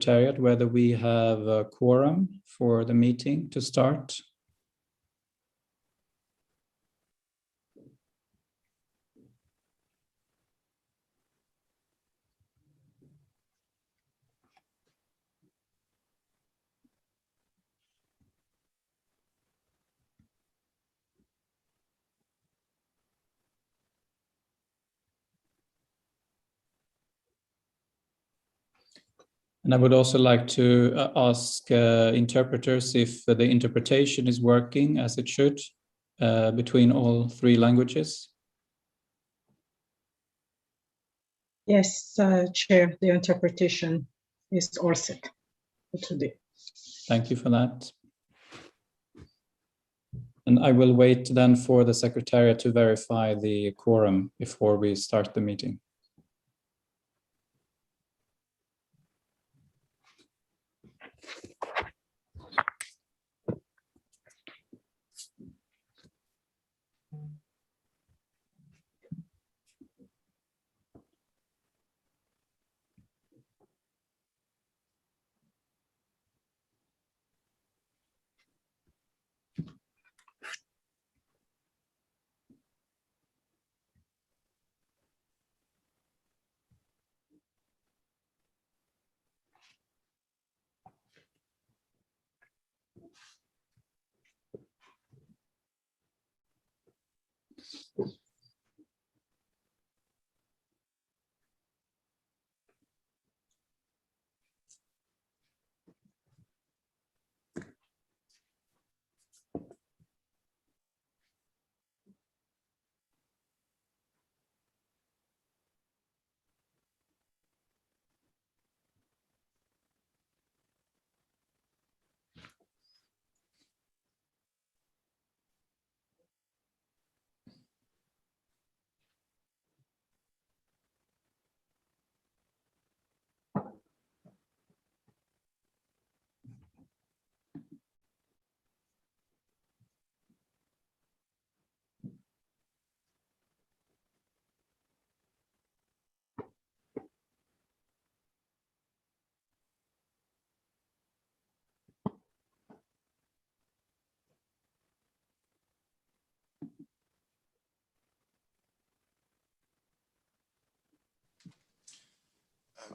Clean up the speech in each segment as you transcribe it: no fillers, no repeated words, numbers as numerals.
Secretariat whether we have a quorum for the meeting to start. And I would also like to ask interpreters if the interpretation is working as it should between all three languages. Yes, Chair, the interpretation is all set for today. Thank you for that. And I will wait then for the Secretariat to verify the quorum before we start the meeting.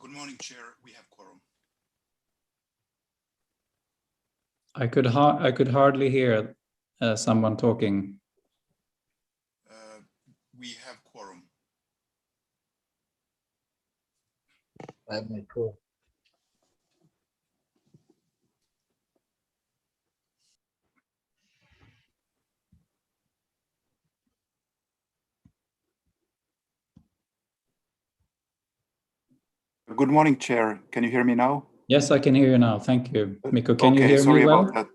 Good morning, Chair. We have quorum. I could hardly hear someone talking. We have quorum. I have my quorum. Good morning, Chair. Can you hear me now? Yes, I can hear you now. Thank you. Mikko, can you hear sorry me well? about that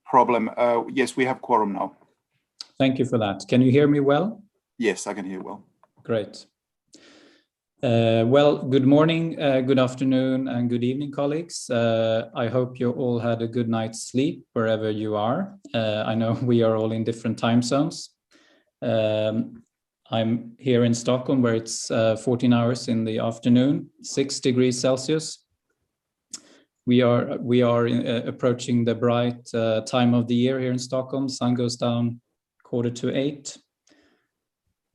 problem. Yes, we have quorum now. Thank you for that. Can you hear me well? Yes, I can hear well. Great. Well, good morning, good afternoon, and good evening, colleagues. I hope you all had a good night's sleep wherever you are. I know we are all in different time zones. I'm here in Stockholm where it's 14 hours in the afternoon, 6 degrees Celsius. We are approaching the bright time of the year here in Stockholm. Sun goes down 7:45.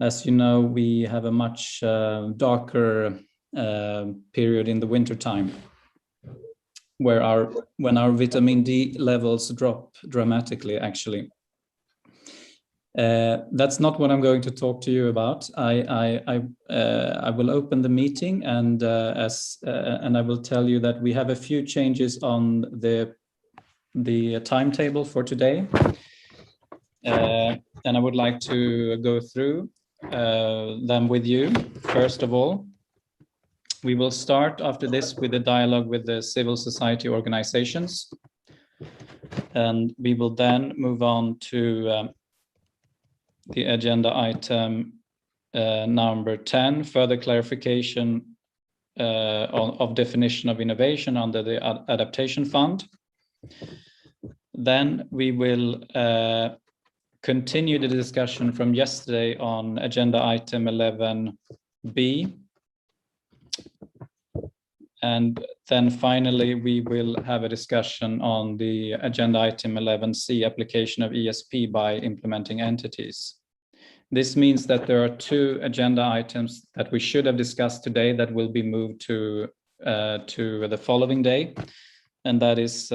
As you know, we have a much darker period in the winter time, where when our vitamin D levels drop dramatically. Actually, that's not what I'm going to talk to you about. I will open the meeting, and I will tell you that we have a few changes on the timetable for today, and I would like to go through them with you. First of all, we will start after this with a dialogue with the civil society organizations, and we will then move on to the agenda item number 10, further clarification of definition of innovation under the Adaptation Fund. Then we will continue the discussion from yesterday on agenda item 11B, And then finally, we will have a discussion on the agenda item 11C, application of ESP by implementing entities. This means that there are 2 agenda items that we should have discussed today that will be moved to the following day. And that is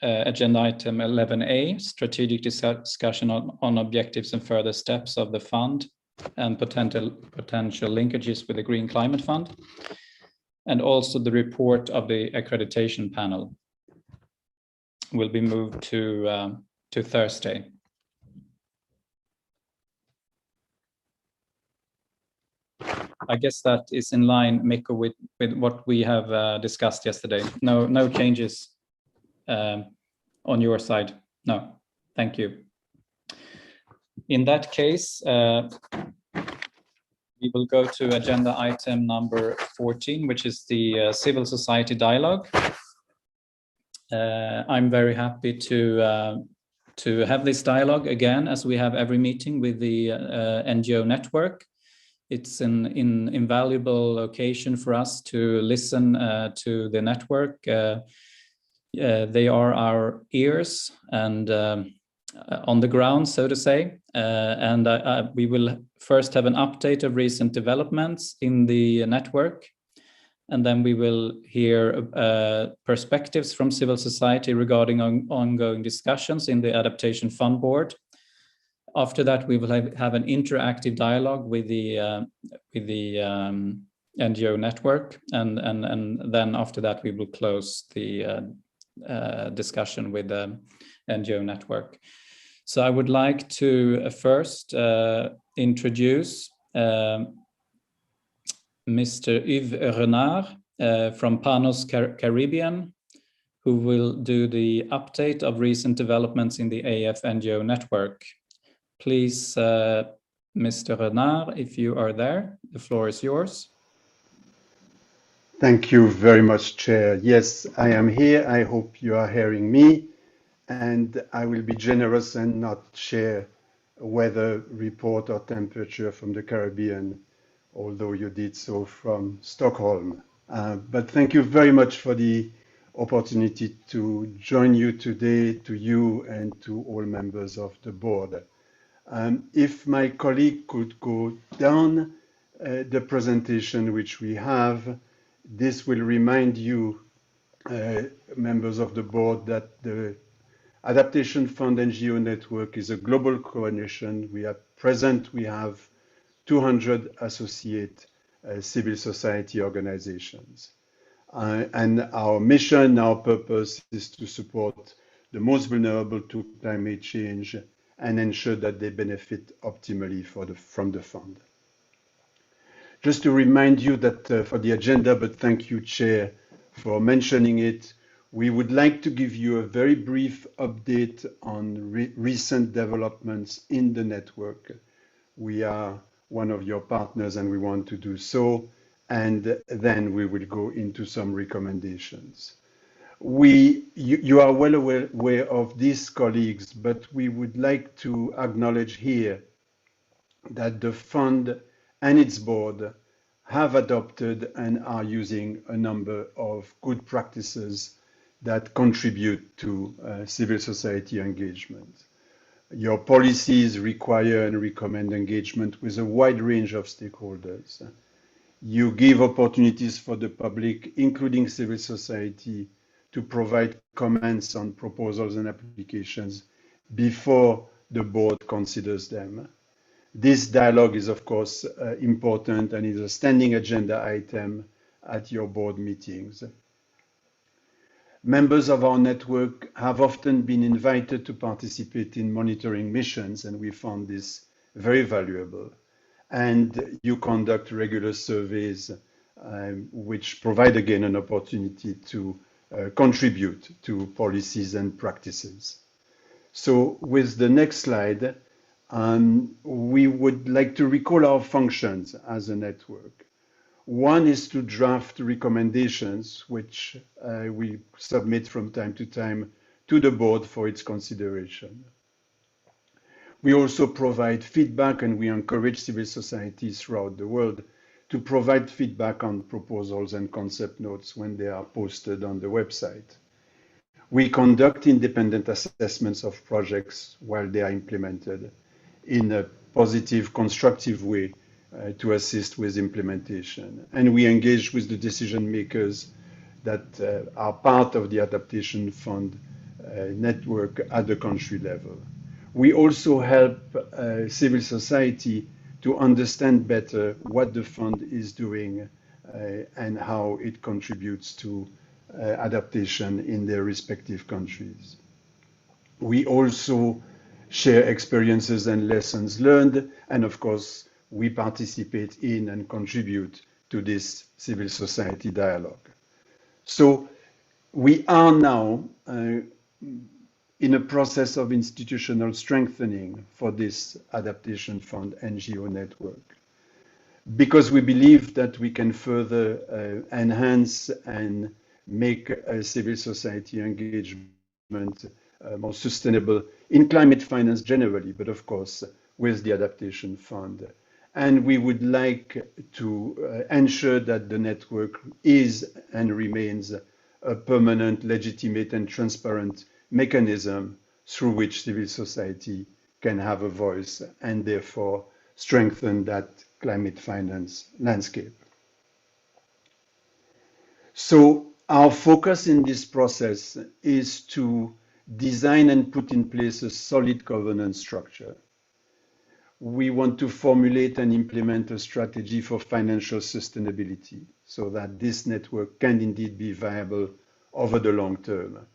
agenda item 11A, strategic discussion on objectives and further steps of the fund and potential linkages with the Green Climate Fund. And also the report of the accreditation panel will be moved to Thursday. I guess that is in line, Mikko, with what we have discussed yesterday. No changes on your side. No, thank you. In that case, we will go to agenda item number 14, which is the civil society dialogue. I'm very happy to have this dialogue again, as we have every meeting with the NGO network. It's an invaluable occasion for us to listen to the network. They are our ears and on the ground, so to say. And we will first have an update of recent developments in the network. And then we will hear perspectives from civil society regarding ongoing discussions in the Adaptation Fund Board. After that, we will have an interactive dialogue with the NGO network, and then after that, we will close the discussion with the NGO network. So I would like to first introduce Mr. Yves Renard from Panos Caribbean, who will do the update of recent developments in the AF NGO network. Please, Mr. Renard, if you are there, the floor is yours. Thank you very much, Chair. Yes, I am here. I hope you are hearing me, and I will be generous and not share a weather report or temperature from the Caribbean, although you did so from Stockholm. But thank you very much for the opportunity to join you today, to you and to all members of the board. If my colleague could go down the presentation which we have, this will remind you, members of the board, that the Adaptation Fund NGO network is a global coalition. We are present, we have 200 associate civil society organizations. And our mission, our purpose is to support the most vulnerable to climate change and ensure that they benefit optimally from the fund. Just to remind you that for the agenda, but thank you, Chair, for mentioning it, we would like to give you a very brief update on recent developments in the network. We are one of your partners and we want to do so, and then we will go into some recommendations. You are well aware of these, colleagues, but we would like to acknowledge here that the fund and its board have adopted and are using a number of good practices that contribute to civil society engagement. Your policies require and recommend engagement with a wide range of stakeholders. You give opportunities for the public, including civil society, to provide comments on proposals and applications before the board considers them. This dialogue is, of course, important and is a standing agenda item at your board meetings. Members of our network have often been invited to participate in monitoring missions, and we found this very valuable. And you conduct regular surveys, which provide, again, an opportunity to contribute to policies and practices. So with the next slide, we would like to recall our functions as a network. One is to draft recommendations, which we submit from time to time to the board for its consideration. We also provide feedback, and we encourage civil societies throughout the world to provide feedback on proposals and concept notes when they are posted on the website. We conduct independent assessments of projects while they are implemented in a positive, constructive way to assist with implementation. And we engage with the decision makers that are part of the Adaptation Fund network at the country level. We also help civil society to understand better what the fund is doing and how it contributes to adaptation in their respective countries. We also share experiences and lessons learned, and of course, we participate in and contribute to this civil society dialogue. So we are now in a process of institutional strengthening for this Adaptation Fund NGO network, because we believe that we can further enhance and make civil society engagement more sustainable in climate finance generally, but of course with the Adaptation Fund. And we would like to ensure that the network is and remains a permanent, legitimate and transparent mechanism through which civil society can have a voice and therefore strengthen that climate finance landscape. So our focus in this process is to design and put in place a solid governance structure. We want to formulate and implement a strategy for financial sustainability so that this network can indeed be viable over the long term.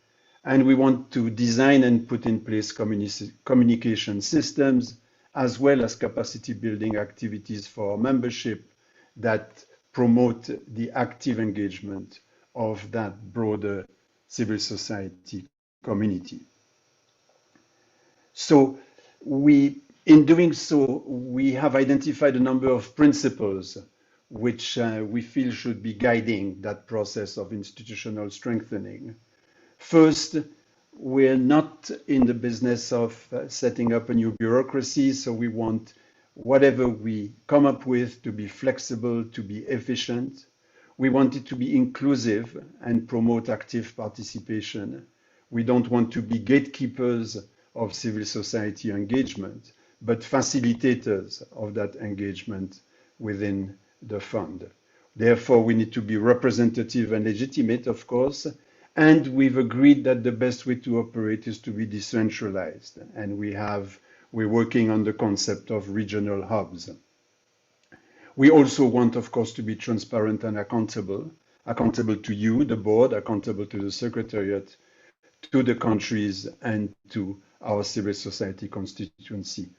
And we want to design and put in place communication systems as well as capacity building activities for our membership that promote the active engagement of that broader civil society community. So in doing so, we have identified a number of principles which we feel should be guiding that process of institutional strengthening. First, we're not in the business of setting up a new bureaucracy, so we want whatever we come up with to be flexible, to be efficient. We want it to be inclusive and promote active participation. We don't want to be gatekeepers of civil society engagement, but facilitators of that engagement within the fund. Therefore, we need to be representative and legitimate, of course, and we've agreed that the best way to operate is to be decentralized, and we're working on the concept of regional hubs. We also want, of course, to be transparent and accountable to you, the board, accountable to the Secretariat, to the countries, and to our civil society constituency,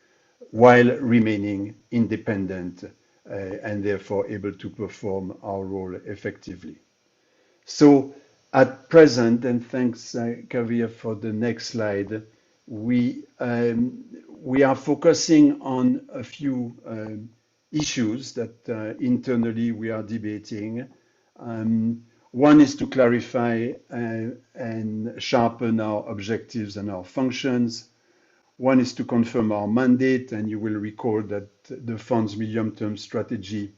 while remaining independent and therefore able to perform our role effectively. So at present, and thanks Kavya for the next slide, we are focusing on a few issues that internally we are debating. One is to clarify and sharpen our objectives and our functions. One is to confirm our mandate, and you will recall that the fund's medium-term strategy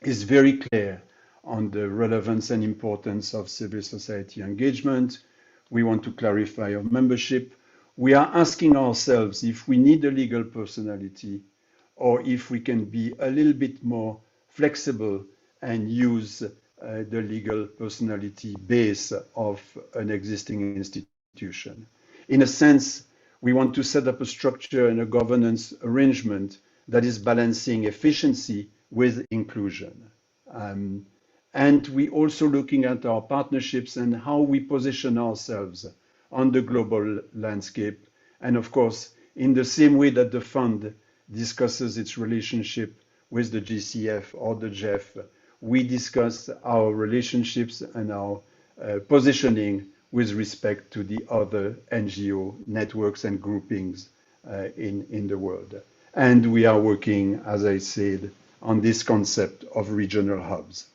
is very clear on the relevance and importance of civil society engagement. We want to clarify our membership. We are asking ourselves if we need a legal personality or if we can be a little bit more flexible and use the legal personality base of an existing institution. In a sense, we want to set up a structure and a governance arrangement that is balancing efficiency with inclusion. And we also looking at our partnerships and how we position ourselves on the global landscape. And of course, in the same way that the fund discusses its relationship with the GCF or the GEF, we discuss our relationships and our positioning with respect to the other NGO networks and groupings in the world. And we are working, as I said, on this concept of regional hubs.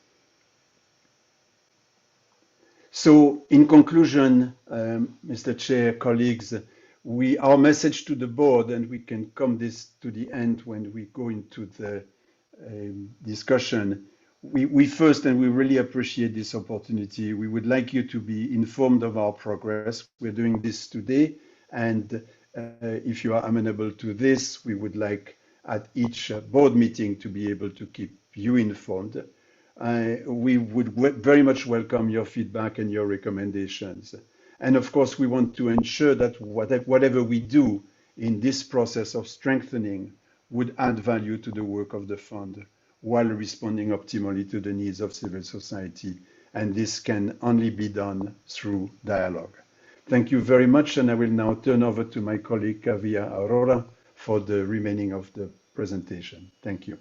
So in conclusion, Mr. Chair, colleagues, our message to the board, and we can come to the end when we go into the discussion. We first, and we really appreciate this opportunity, we would like you to be informed of our progress. We're doing this today, and if you are amenable to this, we would like at each board meeting to be able to keep you informed. We would very much welcome your feedback and your recommendations. And of course, we want to ensure that whatever we do in this process of strengthening would add value to the work of the fund while responding optimally to the needs of civil society. And this can only be done through dialogue. Thank you very much, and I will now turn over to my colleague, Kavya Aurora, for the remaining of the presentation. Thank you.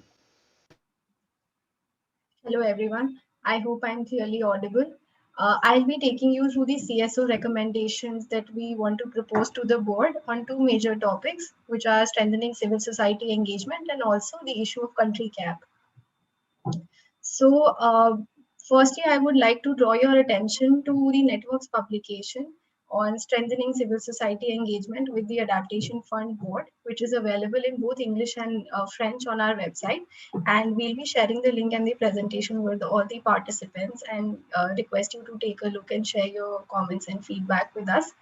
Hello, everyone. I hope I'm clearly audible. I'll be taking you through the CSO recommendations that we want to propose to the board on two major topics, which are strengthening civil society engagement and also the issue of country cap. So, firstly, I would like to draw your attention to the network's publication on strengthening civil society engagement with the Adaptation Fund Board, which is available in both English and French on our website. And we'll be sharing the link and the presentation with all the participants and request you to take a look and share your comments and feedback with us.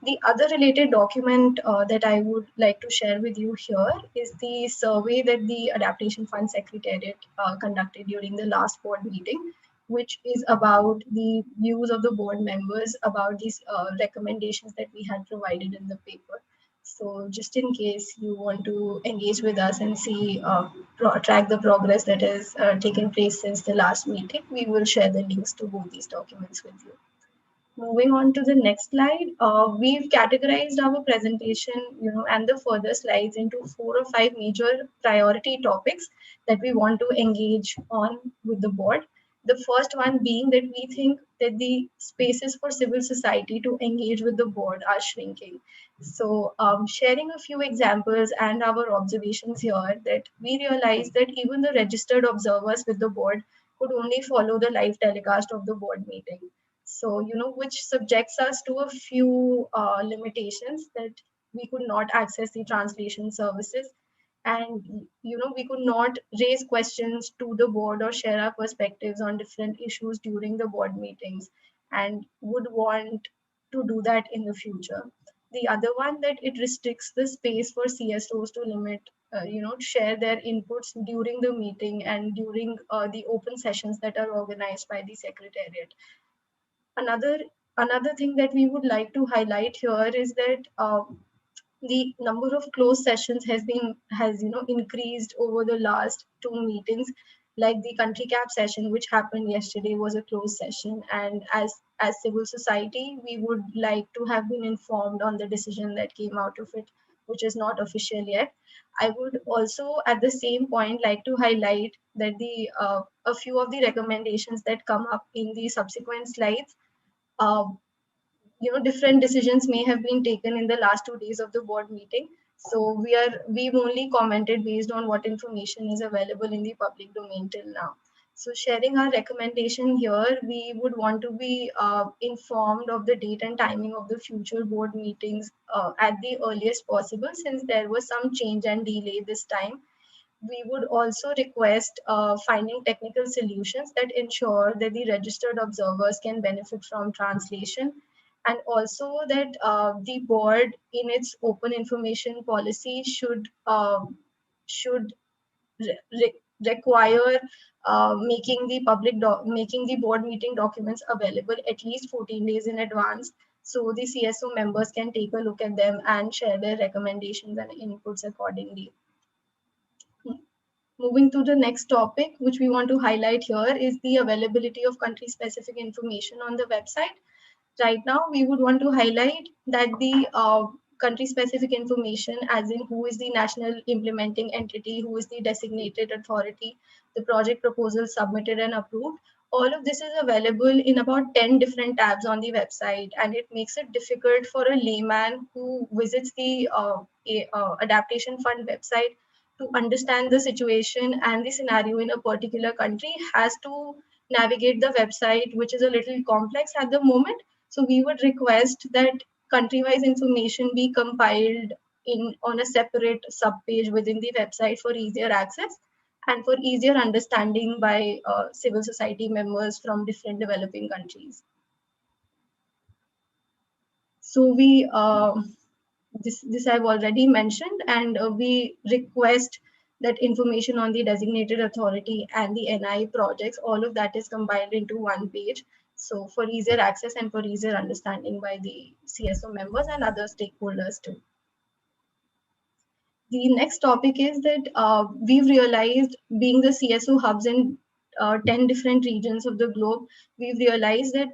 The other related document that I would like to share with you here is the survey that the Adaptation Fund Secretariat conducted during the last board meeting, which is about the views of the board members about these recommendations that we had provided in the paper. So just in case you want to engage with us and see, track the progress that has taken place since the last meeting, we will share the links to both these documents with you. Moving on to the next slide, we've categorized our presentation, and the further slides into 4 or 5 major priority topics that we want to engage on with the board. The first one being that we think that the spaces for civil society to engage with the board are shrinking. So sharing a few examples and our observations here, that we realized that even the registered observers with the board could only follow the live telecast of the board meeting. So, which subjects us to a few limitations, that we could not access the translation services, and, we could not raise questions to the board or share our perspectives on different issues during the board meetings, and would want to do that in the future. The other one, that it restricts the space for CSOs to limit, share their inputs during the meeting and during the open sessions that are organized by the Secretariat. Another thing that we would like to highlight here is that the number of closed sessions has increased over the last 2 meetings. Like the country cap session, which happened yesterday, was a closed session, and as civil society, we would like to have been informed on the decision that came out of it, which is not official yet. I would also, at the same point, like to highlight that the a few of the recommendations that come up in the subsequent slides, uh, different decisions may have been taken in the last 2 days of the board meeting. So we've only commented based on what information is available in the public domain till now. So sharing our recommendation here, we would want to be informed of the date and timing of the future board meetings at the earliest possible, since there was some change and delay this time. We would also request finding technical solutions that ensure that the registered observers can benefit from translation, and also that the board in its open information policy should require making the board meeting documents available at least 14 days in advance, so the CSO members can take a look at them and share their recommendations and inputs accordingly. Moving to the next topic, which we want to highlight here, is the availability of country-specific information on the website. Right now, we would want to highlight that the country-specific information, as in who is the national implementing entity, who is the designated authority, the project proposal submitted and approved, all of this is available in about 10 different tabs on the website, and it makes it difficult for a layman who visits the Adaptation Fund website to understand the situation and the scenario in a particular country, has to navigate the website, which is a little complex at the moment. So we would request that country-wise information be compiled on a separate subpage within the website for easier access. and for easier understanding by civil society members from different developing countries. So we this I've already mentioned, and we request that information on the designated authority and the NI projects, all of that is combined into one page. So for easier access and for easier understanding by the CSO members and other stakeholders too. The next topic is that we've realized, being the CSO hubs in 10 different regions of the globe, we've realized that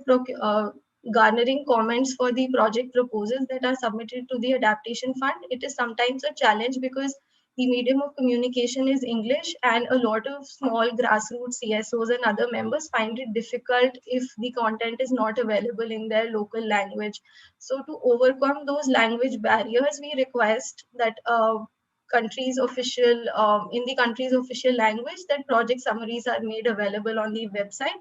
garnering comments for the project proposals that are submitted to the Adaptation Fund, it is sometimes a challenge because the medium of communication is English, and a lot of small grassroots CSOs and other members find it difficult if the content is not available in their local language. So to overcome those language barriers, we request that in the country's official language, that project summaries are made available on the website,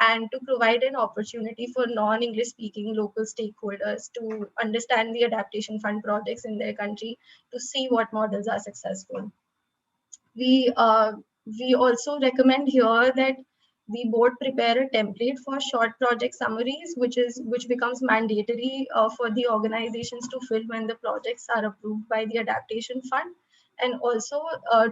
and to provide an opportunity for non-English speaking local stakeholders to understand the Adaptation Fund projects in their country, to see what models are successful. We also recommend here that the board prepare a template for short project summaries, which becomes mandatory for the organizations to fill when the projects are approved by the Adaptation Fund, and also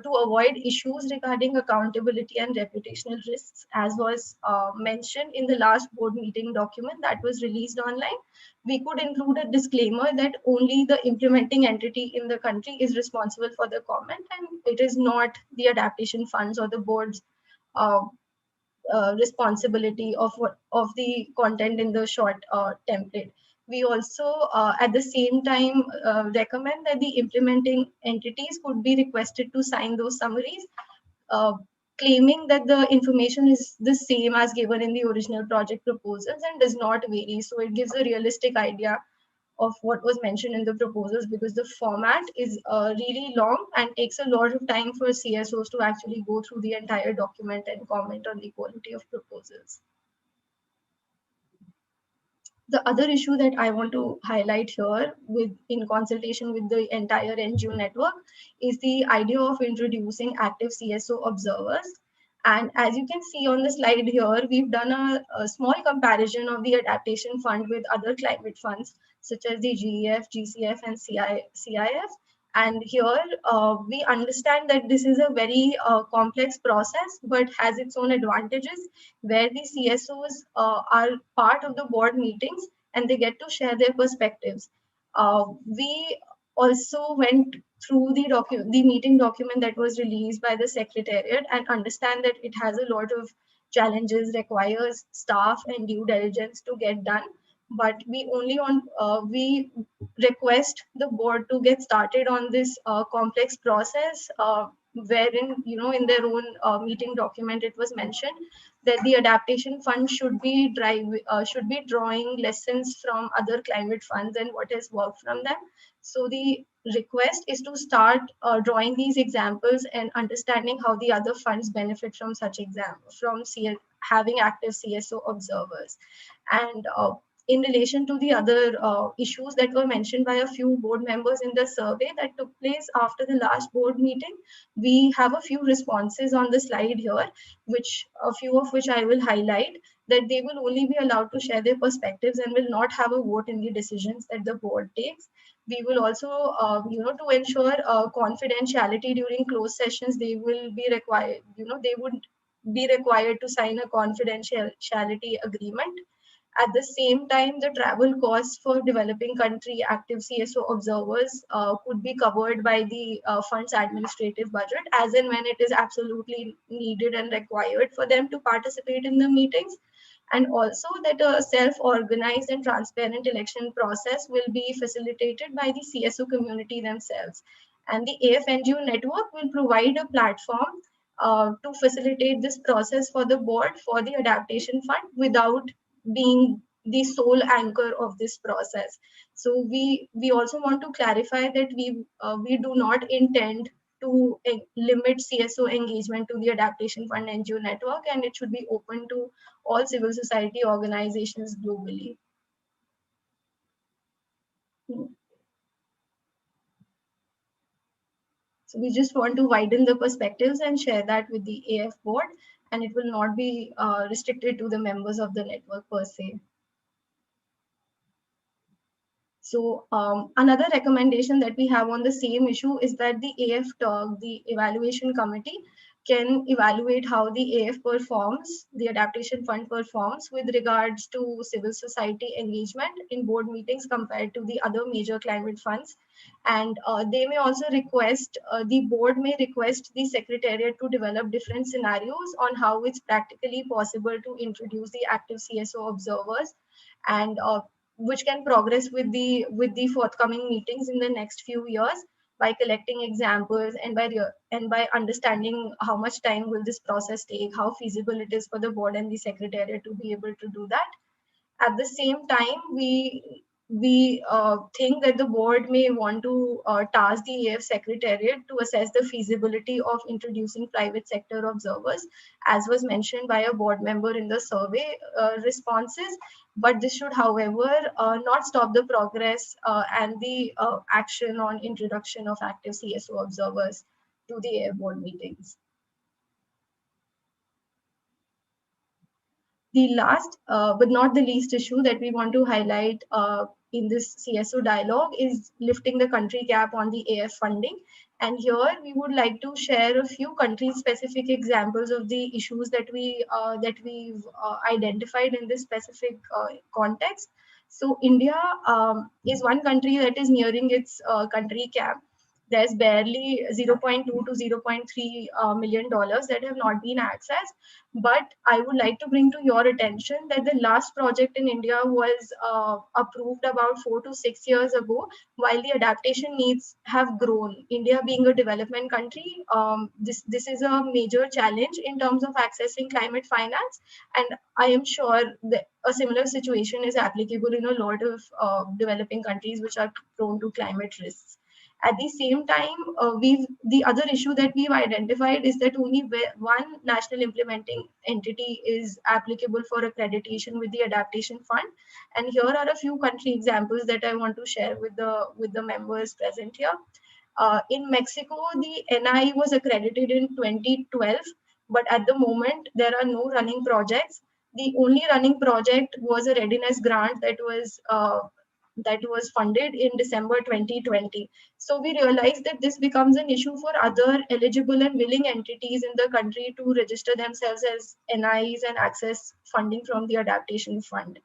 to avoid issues regarding accountability and reputational risks, as was mentioned in the last board meeting document that was released online. We could include a disclaimer that only the implementing entity in the country is responsible for the comment, and it is not the Adaptation Funds or the board's uh, responsibility of the content in the short template. We also, at the same time, recommend that the implementing entities could be requested to sign those summaries, uh, claiming that the information is the same as given in the original project proposals and does not vary. So it gives a realistic idea of what was mentioned in the proposals, because the format is really long and takes a lot of time for CSOs to actually go through the entire document and comment on the quality of proposals. The other issue that I want to highlight here, in consultation with the entire NGO network, is the idea of introducing active CSO observers. And as you can see on the slide here, we've done a small comparison of the Adaptation Fund with other climate funds, such as the GEF, GCF, and CIF. And here we understand that this is a very complex process, but has its own advantages, where the CSOs are part of the board meetings and they get to share their perspectives. We also went through the meeting document that was released by the Secretariat and understand that it has a lot of challenges, requires staff and due diligence to get done. But we request the board to get started on this complex process, wherein, in their own meeting document, it was mentioned that the Adaptation Fund should be drawing lessons from other climate funds and what has worked from them. So the request is to start drawing these examples and understanding how the other funds benefit from such having active CSO observers. And in relation to the other issues that were mentioned by a few board members in the survey that took place after the last board meeting, we have a few responses on the slide here, a few of which I will highlight, that they will only be allowed to share their perspectives and will not have a vote in the decisions that the board takes. We will also, to ensure confidentiality during closed sessions, they will be required, they would be required to sign a confidentiality agreement. At the same time, the travel costs for developing country active CSO observers could be covered by the fund's administrative budget, as and when it is absolutely needed and required for them to participate in the meetings. And also that a self-organized and transparent election process will be facilitated by the CSO community themselves. And the AFNGO network will provide a platform to facilitate this process for the board, for the Adaptation Fund, without being the sole anchor of this process. So we also want to clarify that we do not intend to limit CSO engagement to the Adaptation Fund NGO network, and it should be open to all civil society organizations globally. So we just want to widen the perspectives and share that with the AF board, and it will not be restricted to the members of the network per se. So another recommendation that we have on the same issue is that the AF TOG, the evaluation committee, can evaluate how the AF performs, the adaptation fund performs with regards to civil society engagement in board meetings compared to the other major climate funds. And they may also request, the board may request the secretariat to develop different scenarios on how it's practically possible to introduce the active CSO observers, and which can progress with the forthcoming meetings in the next few years by collecting examples and by understanding how much time will this process take, how feasible it is for the board and the secretariat to be able to do that. At the same time, we think that the board may want to task the AF secretariat to assess the feasibility of introducing private sector observers, as was mentioned by a board member in the survey responses. But this should, however, not stop the progress and the action on introduction of active CSO observers to the AF board meetings. The last, but not the least issue that we want to highlight in this CSO dialogue is lifting the country cap on the AF funding. And here we would like to share a few country-specific examples of the issues that we've identified in this specific context. So India is one country that is nearing its country cap. There's barely 0.2 to 0.3 million dollars that have not been accessed. But I would like to bring to your attention that the last project in India was approved about 4 to 6 years ago, while the adaptation needs have grown. India being a development country, this is a major challenge in terms of accessing climate finance. And I am sure that a similar situation is applicable in a lot of developing countries which are prone to climate risks. At the same time, the other issue that we've identified is that only one national implementing entity is applicable for accreditation with the adaptation fund. And here are a few country examples that I want to share with the members present here. In Mexico, the NI was accredited in 2012, but at the moment there are no running projects. The only running project was a readiness grant that was funded in December 2020. So we realized that this becomes an issue for other eligible and willing entities in the country to register themselves as NIs and access funding from the adaptation fund.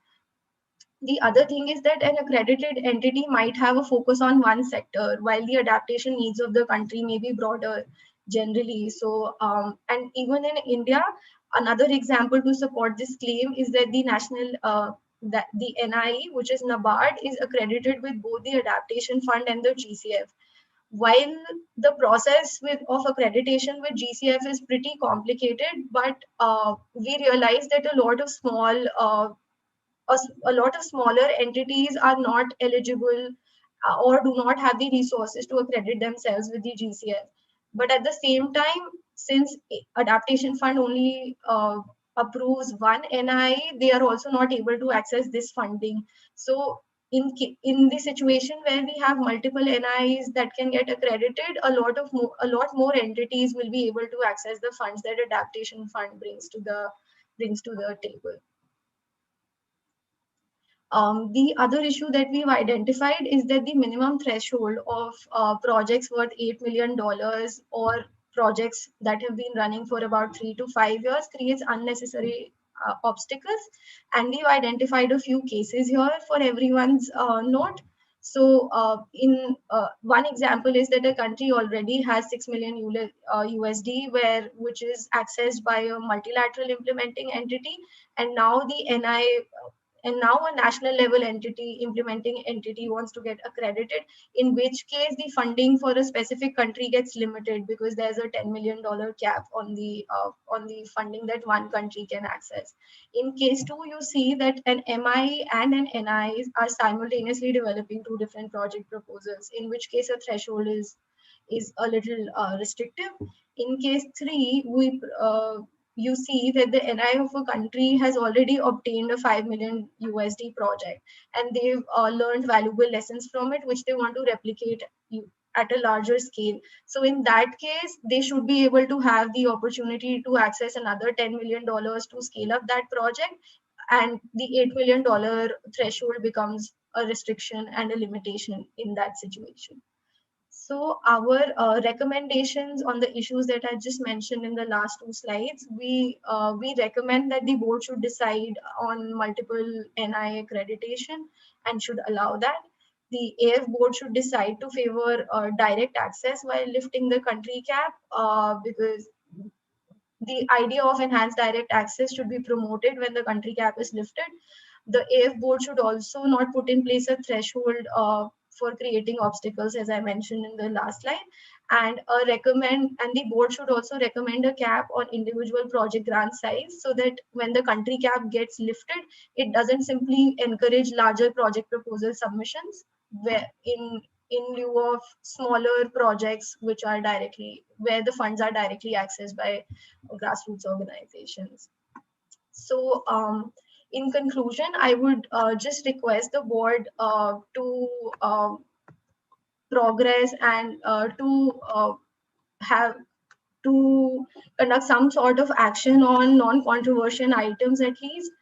The other thing is that an accredited entity might have a focus on one sector, while the adaptation needs of the country may be broader generally. So, and even in India, another example to support this claim is that the that the NIE, which is NABARD, is accredited with both the adaptation fund and the GCF. While the process of accreditation with GCF is pretty complicated, but we realize that a lot of smaller entities are not eligible or do not have the resources to accredit themselves with the GCF. But at the same time, since adaptation fund only approves one NI, they are also not able to access this funding. So in the situation where we have multiple NIs that can get accredited, a lot more entities will be able to access the funds that adaptation fund brings to the table. The other issue that we've identified is that the minimum threshold of projects worth $8 million or projects that have been running for about 3 to 5 years creates unnecessary obstacles. And we've identified a few cases here for everyone's note. So in one example is that a country already has 6 million USD, which is accessed by a multilateral implementing entity, and now a national level implementing entity wants to get accredited, in which case the funding for a specific country gets limited because there's a $10 million cap on the funding that one country can access. In case 2, you see that an MI and an NI are simultaneously developing 2 different project proposals, in which case a threshold is a little restrictive. In case 3, you see that the NI of a country has already obtained a 5 million USD project, and they've learned valuable lessons from it, which they want to replicate at a larger scale. So in that case, they should be able to have the opportunity to access another $10 million to scale up that project, and the $8 million threshold becomes a restriction and a limitation in that situation. So our recommendations on the issues that I just mentioned in the last two slides, we recommend that the board should decide on multiple NI accreditation and should allow that. The AF board should decide to favor direct access while lifting the country cap, because the idea of enhanced direct access should be promoted when the country cap is lifted. The AF board should also not put in place a threshold for creating obstacles, as I mentioned in the last slide, and the board should also recommend a cap on individual project grant size, so that when the country cap gets lifted, it doesn't simply encourage larger project proposal submissions, where in lieu of smaller projects which are where the funds are directly accessed by grassroots organizations. So in conclusion, I would just request the board to progress and to conduct some sort of action on non-controversial items, at least,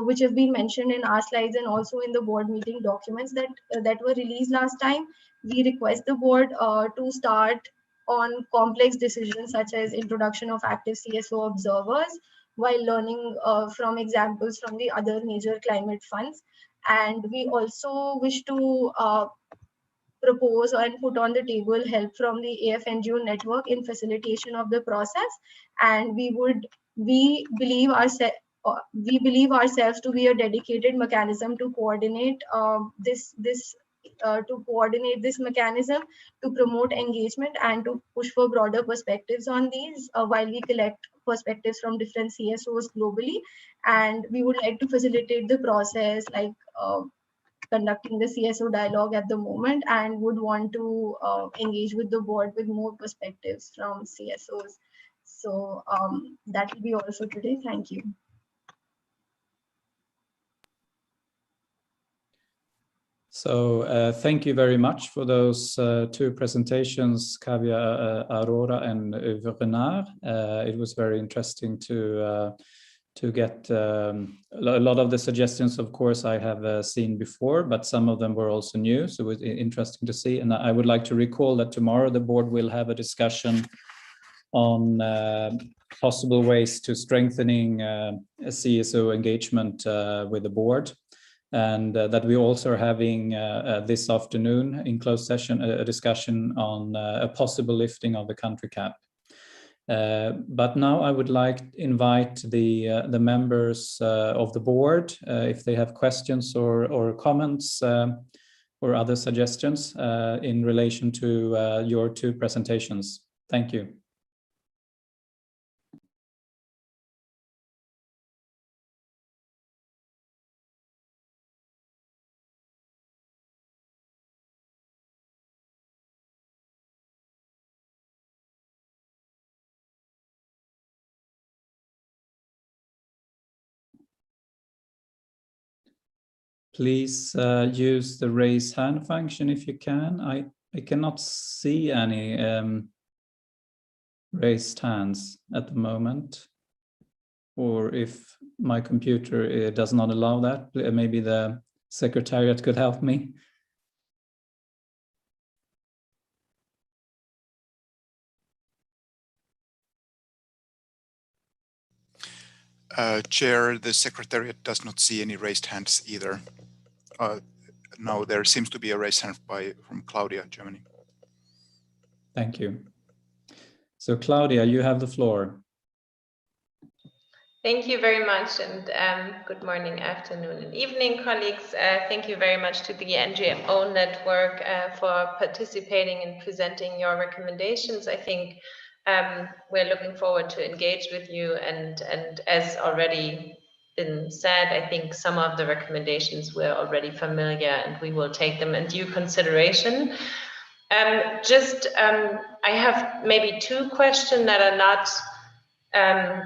which have been mentioned in our slides and also in the board meeting documents that were released last time. We request the board to start on complex decisions such as introduction of active CSO observers, while learning from examples from the other major climate funds. And we also wish to propose and put on the table help from the AF NGO network in facilitation of the process. And we believe ourselves to be a dedicated mechanism to coordinate this mechanism, to promote engagement and to push for broader perspectives on these while we collect perspectives from different CSOs globally. And we would like to facilitate the process, like conducting the CSO dialogue at the moment, and would want to engage with the board with more perspectives from CSOs. So that will be all for today. Thank you. So thank you very much for those two presentations, Kavya Aurora and Uwe Renard. It was very interesting to get a lot of the suggestions. Of course, I have seen before, but some of them were also new, so it was interesting to see. And I would like to recall that tomorrow the board will have a discussion on possible ways to strengthening CSO engagement with the board. And that we also are having this afternoon in closed session a discussion on a possible lifting of the country cap. But now I would like to invite the members of the board if they have questions or comments or other suggestions in relation to your two presentations. Thank you. Please use the raise hand function if you can. I cannot see any raised hands at the moment. Or if my computer does not allow that, maybe the secretariat could help me. Chair, the Secretariat does not see any raised hands either. No, there seems to be a raised hand from Claudia, Germany. Thank you. So Claudia, you have the floor. Thank you very much, and good morning, afternoon, and evening, colleagues. Thank you very much to the NGO network for participating and presenting your recommendations. I think we're looking forward to engage with you, and as already been said, I think some of the recommendations we're already familiar, and we will take them in due consideration. I have maybe two questions that are not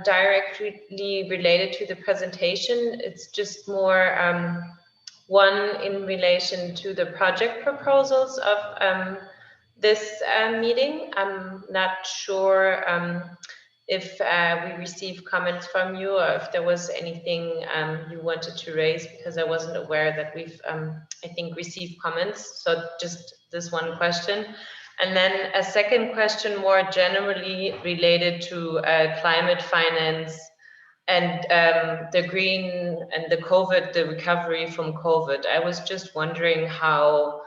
directly related to the presentation. It's just more one in relation to the project proposals of this meeting. I'm not sure if we received comments from you or if there was anything you wanted to raise, because I wasn't aware that we've, I think, received comments. So just this one question. And then a second question more generally related to climate finance and the green and the COVID, the recovery from COVID. I was just wondering how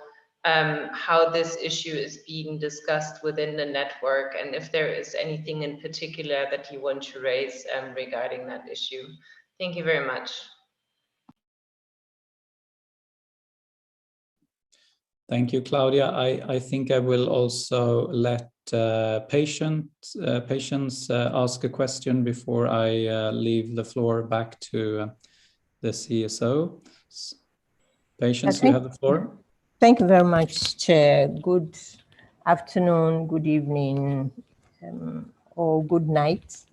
this issue is being discussed within the network, and if there is anything in particular that you want to raise regarding that issue. Thank you very much. Thank you, Claudia. I think I will also let Patience ask a question before I leave the floor back to the CSO. Patience, you have the floor. Thank you very much, Chair. Good afternoon, good evening, or good night.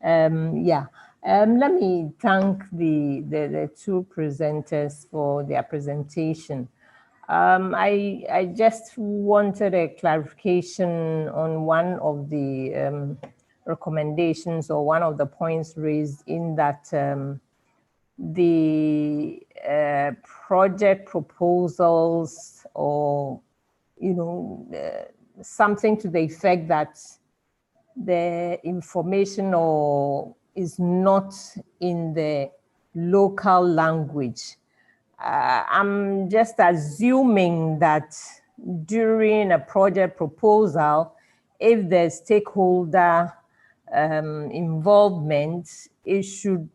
Let me thank the two presenters for their presentation. I just wanted a clarification on one of the recommendations or one of the points raised in that the project proposals, or something to the effect that the information is not in the local language. I'm just assuming that during a project proposal, if there's stakeholder involvement, it should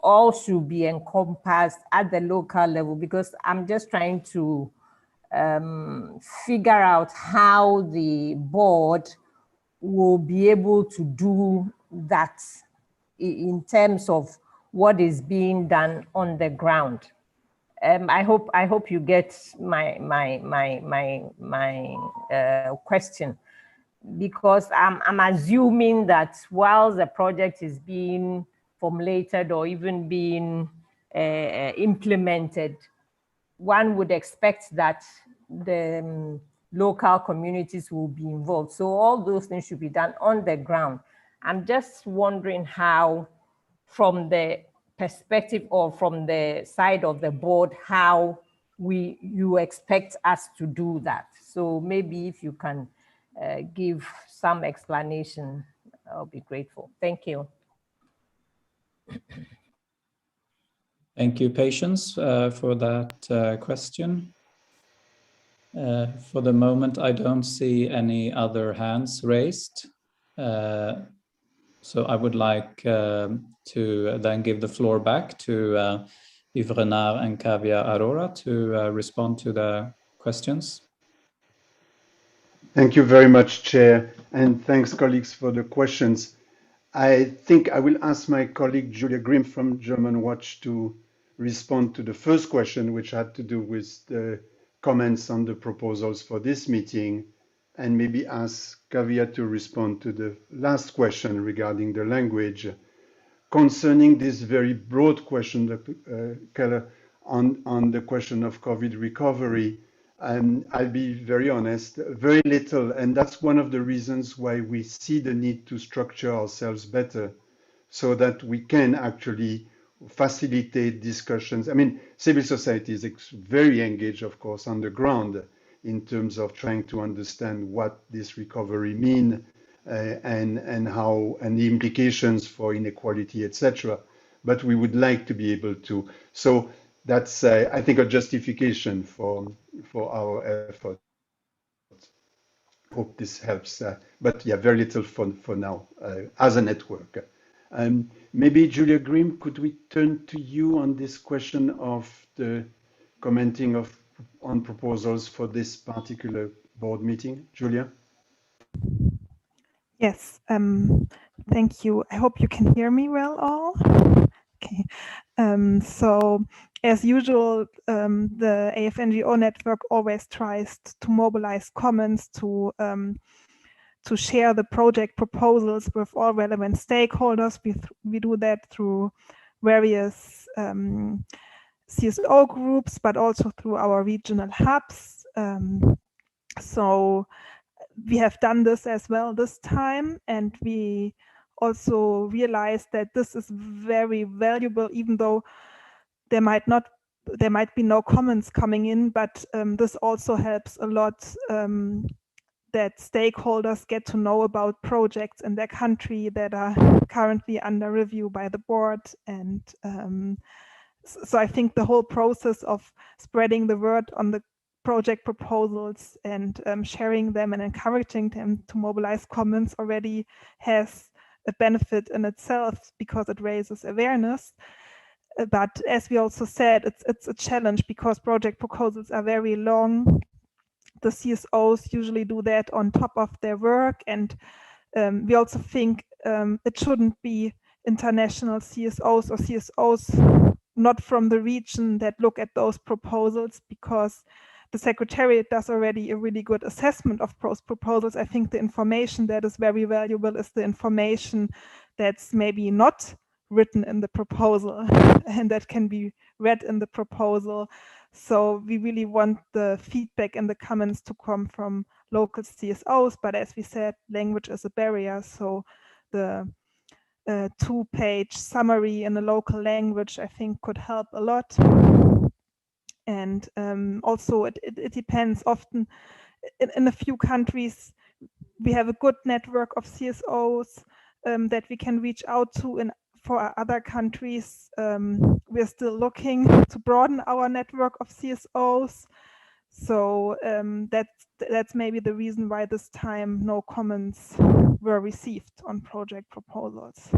also be encompassed at the local level, because I'm just trying to figure out how the board will be able to do that in terms of what is being done on the ground. I hope you get my question, because I'm assuming that while the project is being formulated or even being implemented, one would expect that the local communities will be involved. So all those things should be done on the ground. I'm just wondering how, from the perspective or from the side of the board, how you expect us to do that. So maybe if you can give some explanation, I'll be grateful. Thank you. Thank you, Patience, for that question. For the moment, I don't see any other hands raised. So I would like to then give the floor back to Yves Renard and Kavya Arora to respond to the questions. Thank you very much, Chair, and thanks, colleagues, for the questions. I think I will ask my colleague Julia Grimm from German Watch to respond to the first question, which had to do with the comments on the proposals for this meeting, and maybe ask Kavya to respond to the last question regarding the language. Concerning this very broad question, Keller, on the question of COVID recovery, I'll be very honest, very little, and that's one of the reasons why we see the need to structure ourselves better, so that we can actually facilitate discussions. I mean, civil society is very engaged, of course, on the ground in terms of trying to understand what this recovery means and how, and the implications for inequality, etc. But we would like to be able to. So that's, I think, a justification for our effort. Hope this helps. But yeah, very little for now as a network. Maybe Julia Grimm, could we turn to you on this question of the commenting on proposals for this particular board meeting? Julia? Yes, thank you. I hope you can hear me well all. Okay, so as usual, the AFNGO network always tries to mobilize comments to share the project proposals with all relevant stakeholders. We do that through various CSO groups, but also through our regional hubs. So we have done this as well this time, and we also realized that this is very valuable, even though there might be no comments coming in, but this also helps a lot that stakeholders get to know about projects in their country that are currently under review by the board. And so I think the whole process of spreading the word on the project proposals and sharing them and encouraging them to mobilize comments already has a benefit in itself because it raises awareness. But as we also said, it's a challenge because project proposals are very long. The CSOs usually do that on top of their work, and we also think it shouldn't be international CSOs or CSOs not from the region that look at those proposals, because the Secretariat does already a really good assessment of those proposals. I think the information that is very valuable is the information that's maybe not written in the proposal and that can be read in the proposal. So we really want the feedback and the comments to come from local CSOs, but as we said, language is a barrier. So the 2-page summary in a local language, I think, could help a lot. And also it depends. Often in a few countries, we have a good network of CSOs that we can reach out to. And for other countries, we're still looking to broaden our network of CSOs. So that's maybe the reason why this time no comments were received on project proposals.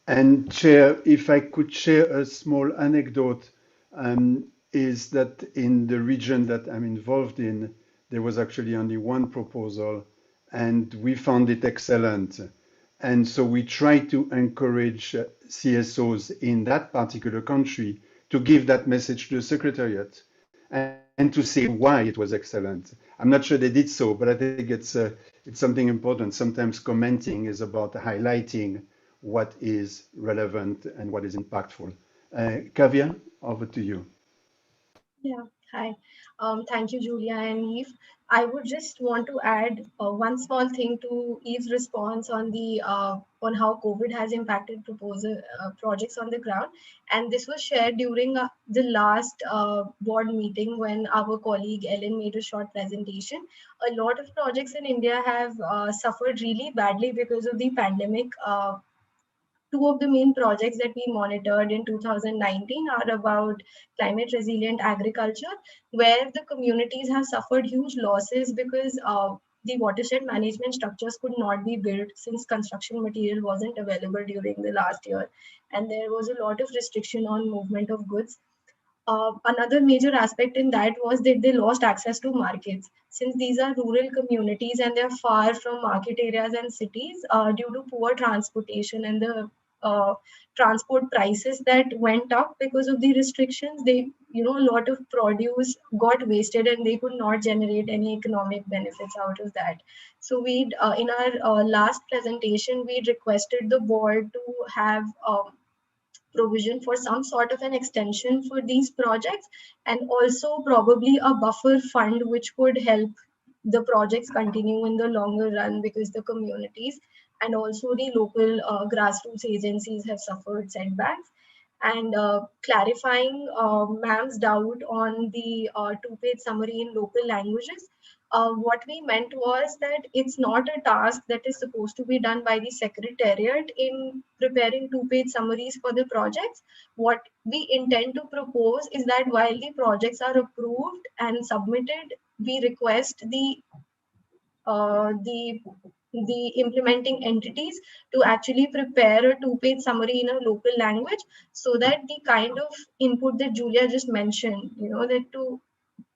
And Chair, if I could share a small anecdote, is that in the region that I'm involved in, there was actually only one proposal, and we found it excellent. And so we try to encourage CSOs in that particular country to give that message to the Secretariat and to say why it was excellent. I'm not sure they did so, but I think it's something important. Sometimes commenting is about highlighting what is relevant and what is impactful. Kavya, over to you. Yeah, hi. Thank you, Julia and Eve. I would just want to add one small thing to Eve's response on the on how COVID has impacted projects on the ground. And this was shared during the last board meeting when our colleague Ellen made a short presentation. A lot of projects in India have suffered really badly because of the pandemic. Two of the main projects that we monitored in 2019 are about climate resilient agriculture, where the communities have suffered huge losses because the watershed management structures could not be built since construction material wasn't available during the last year. And there was a lot of restriction on movement of goods. Another major aspect in that was that they lost access to markets. Since these are rural communities and they're far from market areas and cities, due to poor transportation and the transport prices that went up because of the restrictions, a lot of produce got wasted and they could not generate any economic benefits out of that. So we, in our last presentation, we requested the board to have provision for some sort of an extension for these projects, and also probably a buffer fund which could help the projects continue in the longer run, because the communities and also the local grassroots agencies have suffered setbacks. And clarifying ma'am's doubt on the two-page summary in local languages. What we meant was that it's not a task that is supposed to be done by the Secretariat in preparing two-page summaries for the projects. What we intend to propose is that while the projects are approved and submitted, we request uh, the the implementing entities to actually prepare a two-page summary in a local language, so that the kind of input that Julia just mentioned, that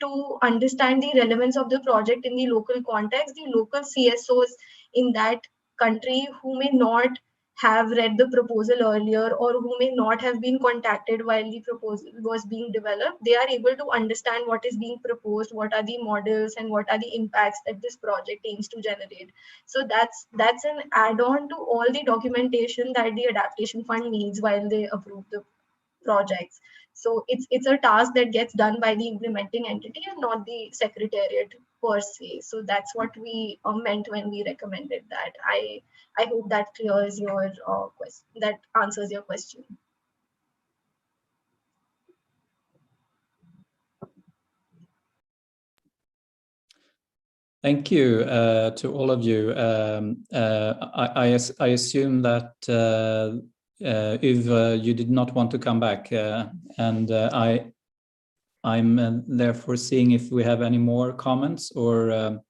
to understand the relevance of the project in the local context, the local CSOs in that country who may not have read the proposal earlier or who may not have been contacted while the proposal was being developed, they are able to understand what is being proposed, what are the models, and what are the impacts that this project aims to generate. So that's an add-on to all the documentation that the adaptation fund needs while they approve the projects. So it's a task that gets done by the implementing entity and not the secretariat per se. So that's what we meant when we recommended that. I hope that clears your question, that answers your question. Thank you to all of you. I assume that if you did not want to come back, and I'm therefore seeing if we have any more comments or.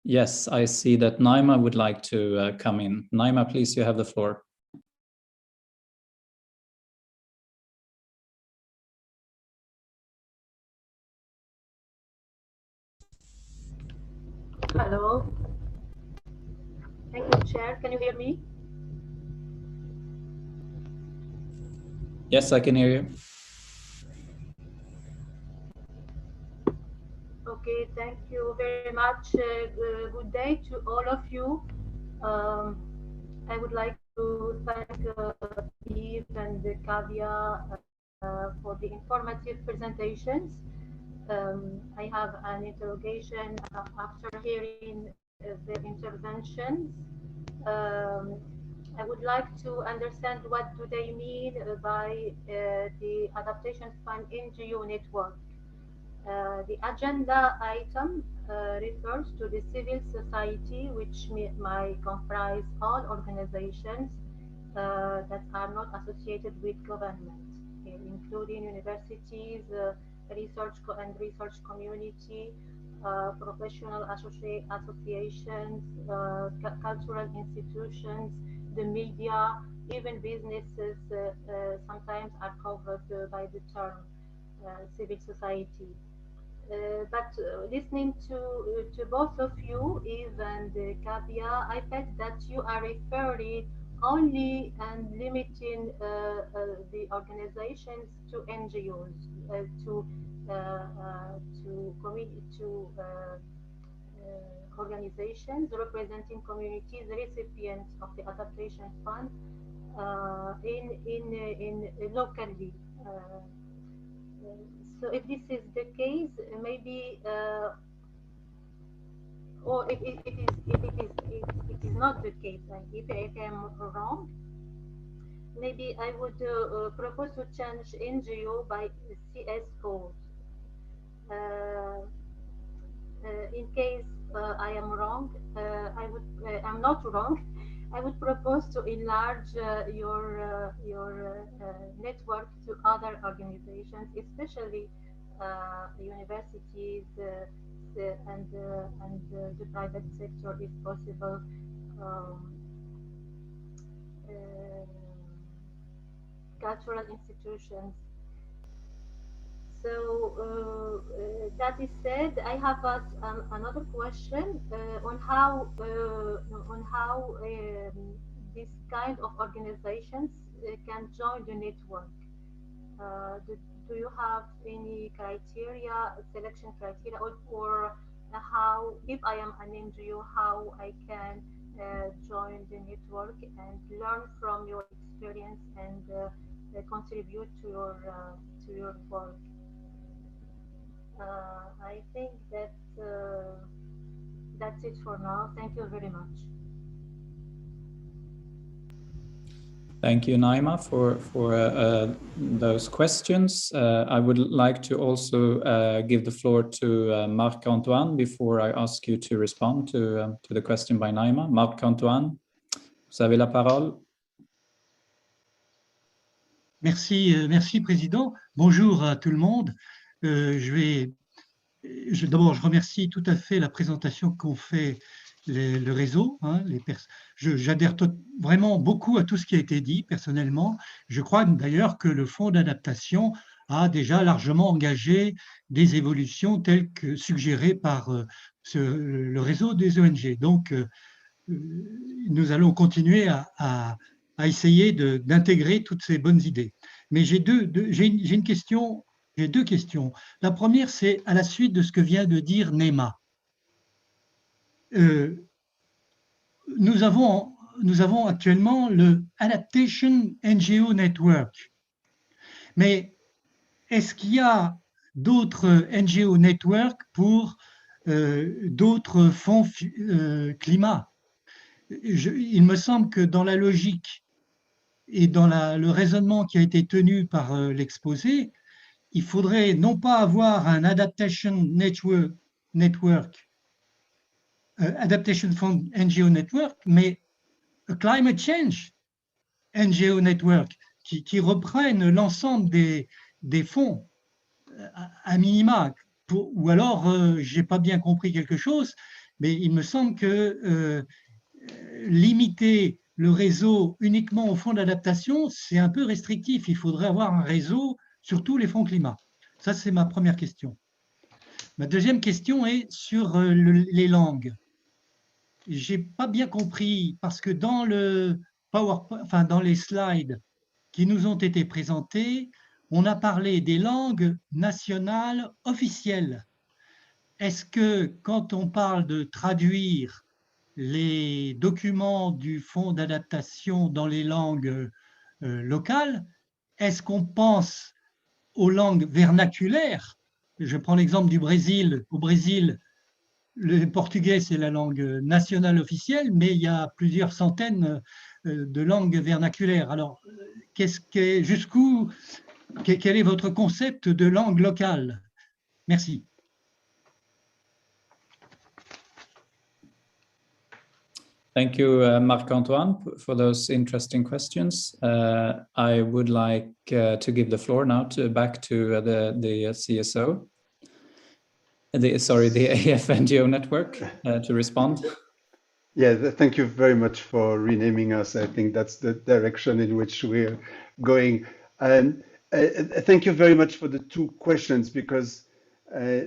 Yes, I see that Naima would like to come in. Naima, please, you have the floor. Hello. Thank you, Chair. Can you hear me? Yes, I can hear you. Okay, thank you very much. Good day to all of you. I would like to thank Steve and Kavya for the informative presentations. I have an interrogation after hearing the interventions. I would like to understand what do they mean by the Adaptation Fund NGO network. The agenda item refers to the civil society, which might comprise all organizations that are not associated with government, including universities, research community, professional associations, cultural institutions, the media, even businesses sometimes are covered by the term civil society. But listening to both of you, Eve and Kavya, I felt that you are referring only and limiting the organizations to NGOs, to organizations representing communities, recipients of the Adaptation Fund in locally. So if this is the case, maybe, or if it is not the case, like if I am wrong, maybe I would propose to change NGO by CSO. In case I am wrong, I'm not wrong. I would propose to enlarge your network to other organizations, especially universities and the private sector, if possible. Cultural institutions. So that is said, I have another question on how this kind of organizations can join the network. Do you have any criteria, selection criteria, or how, if I am an NGO, how I can join the network and learn from your experience and contribute to your work? I think that that's it for now. Thank you very much. Thank you, Naima, for those questions. I would like to also give the floor to Marc-Antoine before I ask you to respond to the question by Naima. Marc-Antoine, vous avez la parole. Merci, merci Président. Bonjour à tout le monde. D'abord, je remercie tout à fait la présentation qu'ont fait le réseau. Hein, j'adhère vraiment beaucoup à tout ce qui a été dit personnellement. Je crois d'ailleurs que le Fonds d'adaptation a déjà largement engagé des évolutions telles que suggérées par le réseau des ONG. Donc, nous allons continuer à essayer d'intégrer toutes ces bonnes idées. Mais j'ai une question. J'ai deux questions. La première, c'est à la suite de ce que vient de dire Naima. Nous avons actuellement le Adaptation NGO Network. Mais est-ce qu'il y a d'autres NGO networks pour d'autres fonds climat? Il me semble que dans la logique et dans le raisonnement qui a été tenu par l'exposé, il faudrait non pas avoir un Adaptation Network, Adaptation Fund NGO Network, mais a Climate Change NGO Network qui reprennent l'ensemble des fonds à minima. Ou alors, je n'ai pas bien compris quelque chose, mais il me semble que limiter le réseau uniquement aux fonds d'adaptation, c'est un peu restrictif. Il faudrait avoir un réseau sur tous les fonds climat. Ça, c'est ma première question. Ma deuxième question est sur les langues. J'ai pas bien compris parce que dans le PowerPoint, enfin dans les slides qui nous ont été présentés, on a parlé des langues nationales officielles. Est-ce que quand on parle de traduire les documents du fonds d'adaptation dans les langues locales, est-ce qu'on pense aux langues vernaculaires? Je prends l'exemple du Brésil. Au Brésil, le portugais, c'est la langue nationale officielle, mais il y a plusieurs centaines de langues vernaculaires. Alors, jusqu'où, quel est votre concept de langue locale? Merci. Thank you, Marc-Antoine, for those interesting questions. I would like to give the floor now back to the CSO, the AFNGO network, to respond. Yeah, thank you very much for renaming us. I think that's the direction in which we're going. Thank you very much for the two questions, because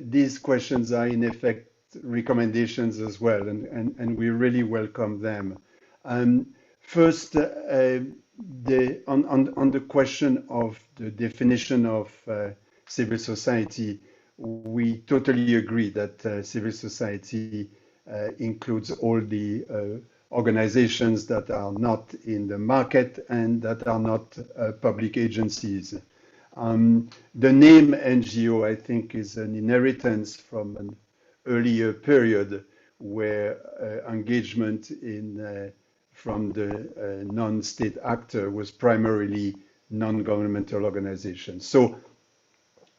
these questions are in effect recommendations as well, and we really welcome them. First, on the question of the definition of civil society, we totally agree that civil society includes all the organizations that are not in the market and that are not public agencies. The name NGO, I think, is an inheritance from an earlier period where engagement from the non-state actor was primarily non-governmental organizations. So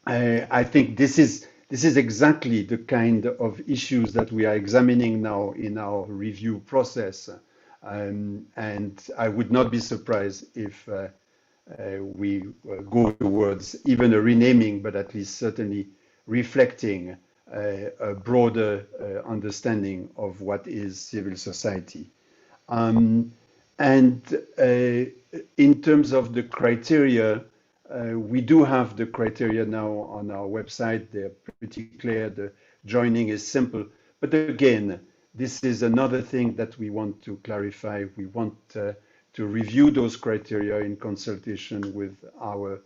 I think this is exactly the kind of issues that we are examining now in our review process. And I would not be surprised if we go towards even a renaming, but at least certainly reflecting a broader understanding of what is civil society. And in terms of the criteria, we do have the criteria now on our website. They're pretty clear. The joining is simple. But again, this is another thing that we want to clarify. We want to review those criteria in consultation with our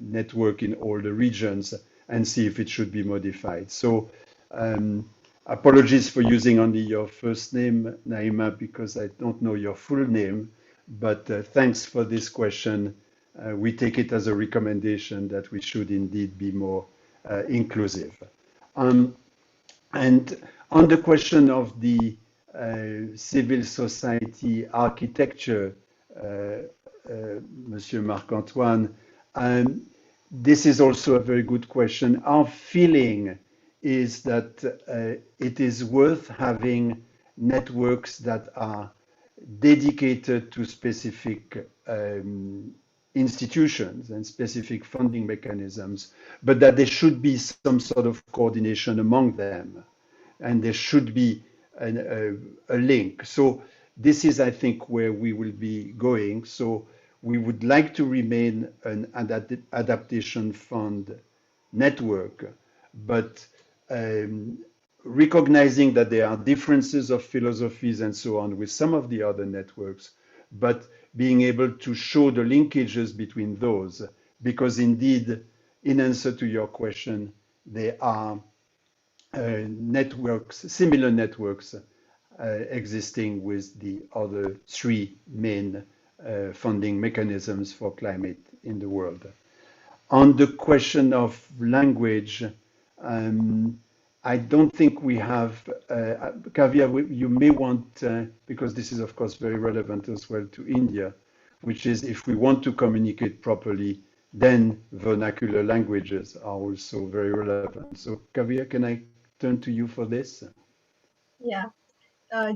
network in all the regions and see if it should be modified. So apologies for using only your first name, Naima, because I don't know your full name. But thanks for this question. We take it as a recommendation that we should indeed be more inclusive. And on the question of the civil society architecture, Monsieur Marc-Antoine, this is also a very good question. Our feeling is that it is worth having networks that are dedicated to specific institutions and specific funding mechanisms, but that there should be some sort of coordination among them, and there should be a link. So this is, I think, where we will be going. So we would like to remain an adaptation fund network, but recognizing that there are differences of philosophies and so on with some of the other networks, but being able to show the linkages between those, because indeed, in answer to your question, there are networks, similar networks existing with the other three main funding mechanisms for climate in the world. On the question of language, I don't think we have, Kavya, you may want, because this is of course very relevant as well to India, which is if we want to communicate properly, then vernacular languages are also very relevant. So Kavya, can I turn to you for this? Yeah.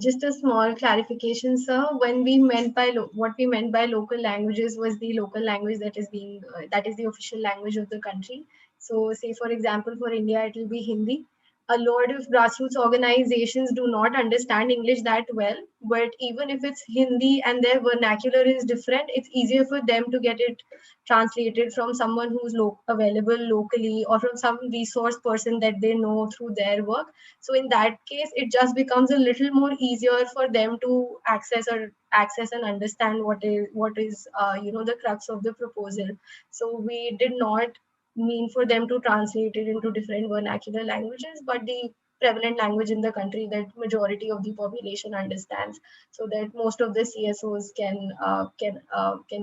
Just a small clarification, sir. When we meant by what we meant by local languages was the local language that is being that is the official language of the country. So, say for example, for India, it will be Hindi. A lot of grassroots organizations do not understand English that well, but even if it's Hindi and their vernacular is different, it's easier for them to get it translated from someone who's available locally or from some resource person that they know through their work. So in that case, it just becomes a little more easier for them to access and understand what is the crux of the proposal. So we did not mean for them to translate it into different vernacular languages, but the prevalent language in the country that majority of the population understands, so that most of the CSOs can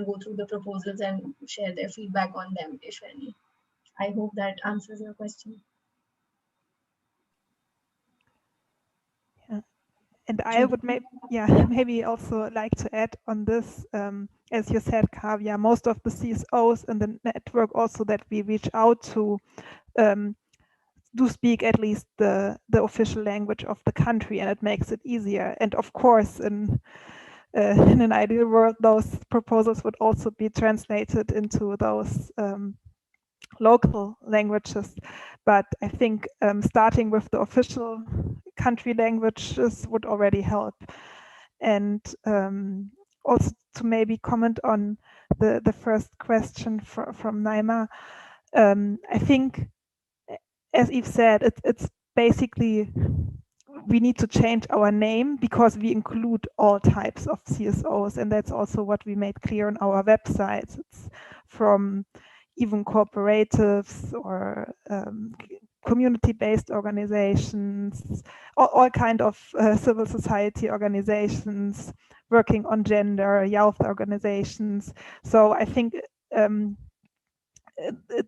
go through the proposals and share their feedback on them, if any. I hope that answers your question. And I would maybe also like to add on this, as you said, Kavya, most of the CSOs in the network also that we reach out to do speak at least the official language of the country, and it makes it easier. And of course, in an ideal world, those proposals would also be translated into those local languages. But I think starting with the official country languages would already help. And also to maybe comment on the first question from Naima, I think, as Yves said, it's basically we need to change our name because we include all types of CSOs, and that's also what we made clear on our website. It's from even cooperatives or community-based organizations, all kind of civil society organizations working on gender, youth organizations. So I think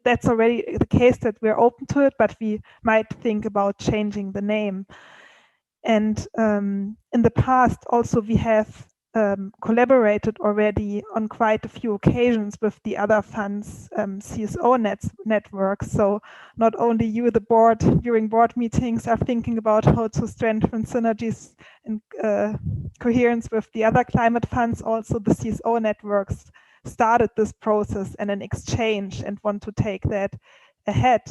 that's already the case that we're open to it, but we might think about changing the name. And in the past also we have collaborated already on quite a few occasions with the other funds CSO networks. So not only you, the board, during board meetings are thinking about how to strengthen synergies and coherence with the other climate funds, also the CSO networks started this process and an exchange and want to take that ahead.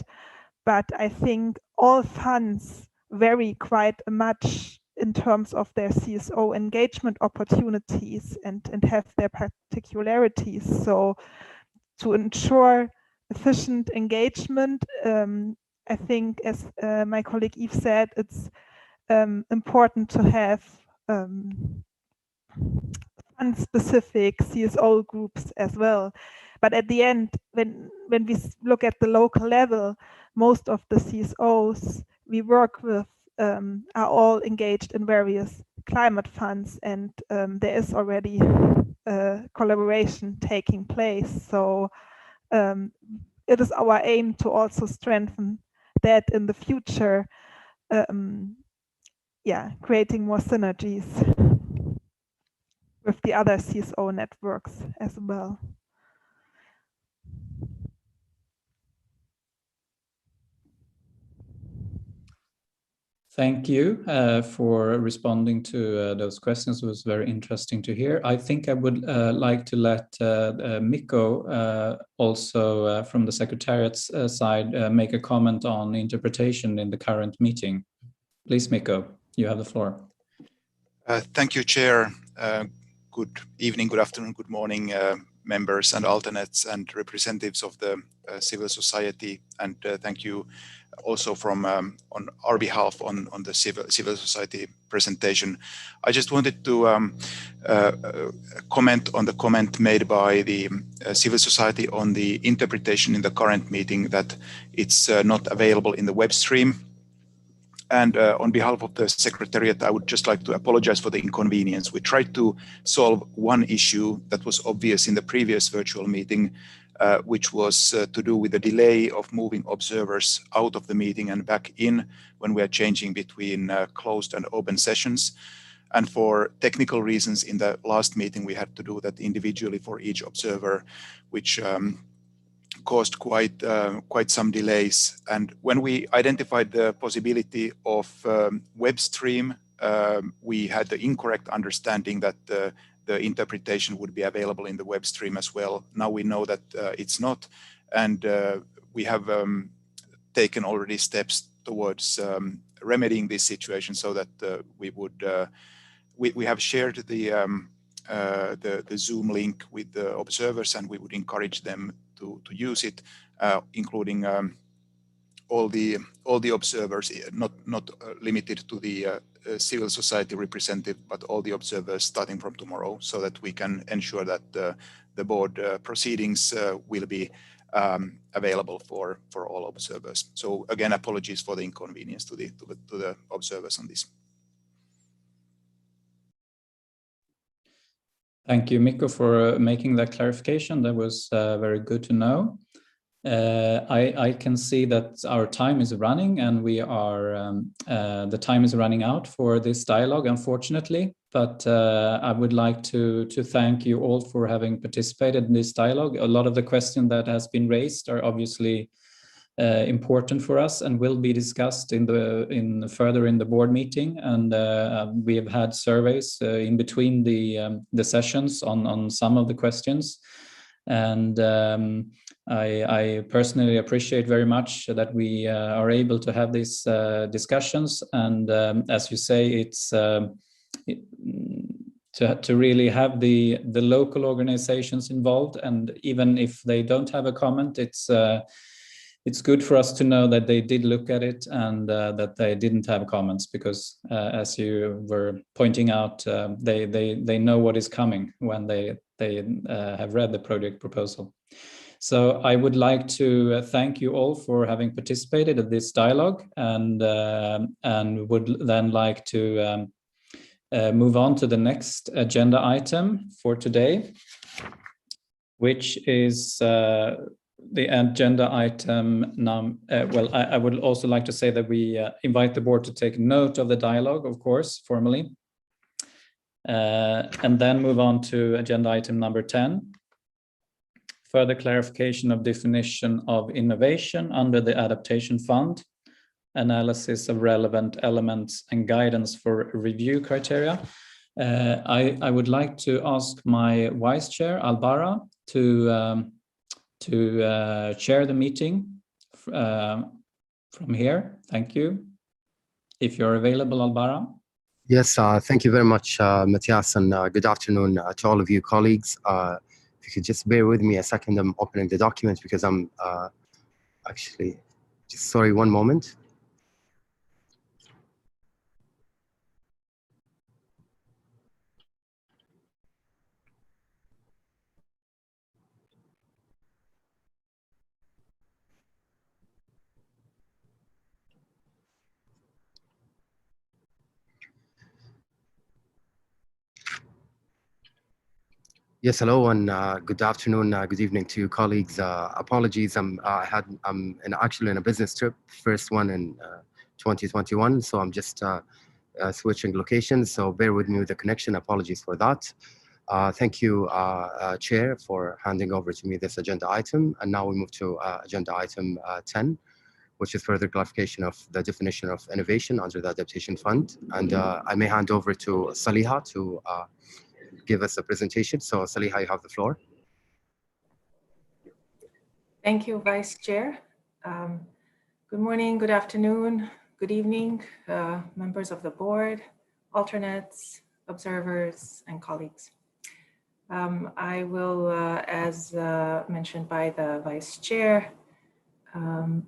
But I think all funds vary quite much in terms of their CSO engagement opportunities and have their particularities. So to ensure efficient engagement, I think, as my colleague Yves said, it's important to have fund-specific CSO groups as well. But at the end, when we look at the local level, most of the CSOs we work with are all engaged in various climate funds, and there is already collaboration taking place. So it is our aim to also strengthen that in the future, creating more synergies with the other CSO networks as well. Thank you for responding to those questions. It was very interesting to hear. I think I would like to let Mikko also from the Secretariat's side make a comment on interpretation in the current meeting. Please, Mikko, you have the floor. Thank you, Chair. Good evening, good afternoon, good morning, members and alternates and representatives of the civil society. And thank you also from on our behalf on the civil society presentation. I just wanted to comment on the comment made by the civil society on the interpretation in the current meeting, that it's not available in the web stream. And on behalf of the Secretariat, I would just like to apologize for the inconvenience. We tried to solve one issue that was obvious in the previous virtual meeting, which was to do with the delay of moving observers out of the meeting and back in when we are changing between closed and open sessions. And for technical reasons, in the last meeting, we had to do that individually for each observer, which caused quite some delays. And when we identified the possibility of web stream, we had the incorrect understanding that the interpretation would be available in the web stream as well. Now we know that it's not, and we have taken already steps towards remedying this situation so that we would we have shared the Zoom link with the observers, and we would encourage them to use it, including all the observers, not limited to the civil society representative, but all the observers starting from tomorrow, so that we can ensure that the board proceedings will be available for all observers. So again, apologies for the inconvenience to the observers on this. Thank you, Mikko, for making that clarification. That was very good to know. I can see that our time is running, and we are the time is running out for this dialogue, unfortunately. But I would like to thank you all for having participated in this dialogue. A lot of the questions that has been raised are obviously important for us and will be discussed further in the board meeting. And we have had surveys in between the sessions on some of the questions. And I personally appreciate very much that we are able to have these discussions. And as you say, it's to really have the local organizations involved. And even if they don't have a comment, it's good for us to know that they did look at it and that they didn't have comments, because as you were pointing out, they know what is coming when they have read the project proposal. So I would like to thank you all for having participated in this dialogue, and would then like to move on to the next agenda item for today, which is the agenda item. Well, I would also like to say that we invite the board to take note of the dialogue, of course, formally, and then move on to agenda item number 10. Further clarification of definition of innovation under the Adaptation Fund, analysis of relevant elements and guidance for review criteria. I would like to ask my vice chair, Albara, to chair the meeting from here. Thank you. If you're available, Albara. Yes, thank you very much, Matthias, and good afternoon to all of you colleagues. If you could just bear with me a second, I'm opening the document because I'm actually, just sorry, one moment. Yes, hello, and good afternoon, good evening to you colleagues. Apologies, I'm actually in a business trip, first one in 2021, so I'm just switching locations, so bear with me with the connection. Apologies for that. Thank you, Chair, for handing over to me this agenda item. And now we move to agenda item 10, which is further clarification of the definition of innovation under the Adaptation Fund. And I may hand over to Saliha to give us a presentation. So Saliha, you have the floor. Thank you, Vice Chair. Good morning, good afternoon, good evening, members of the board, alternates, observers, and colleagues. I will, as mentioned by the Vice Chair,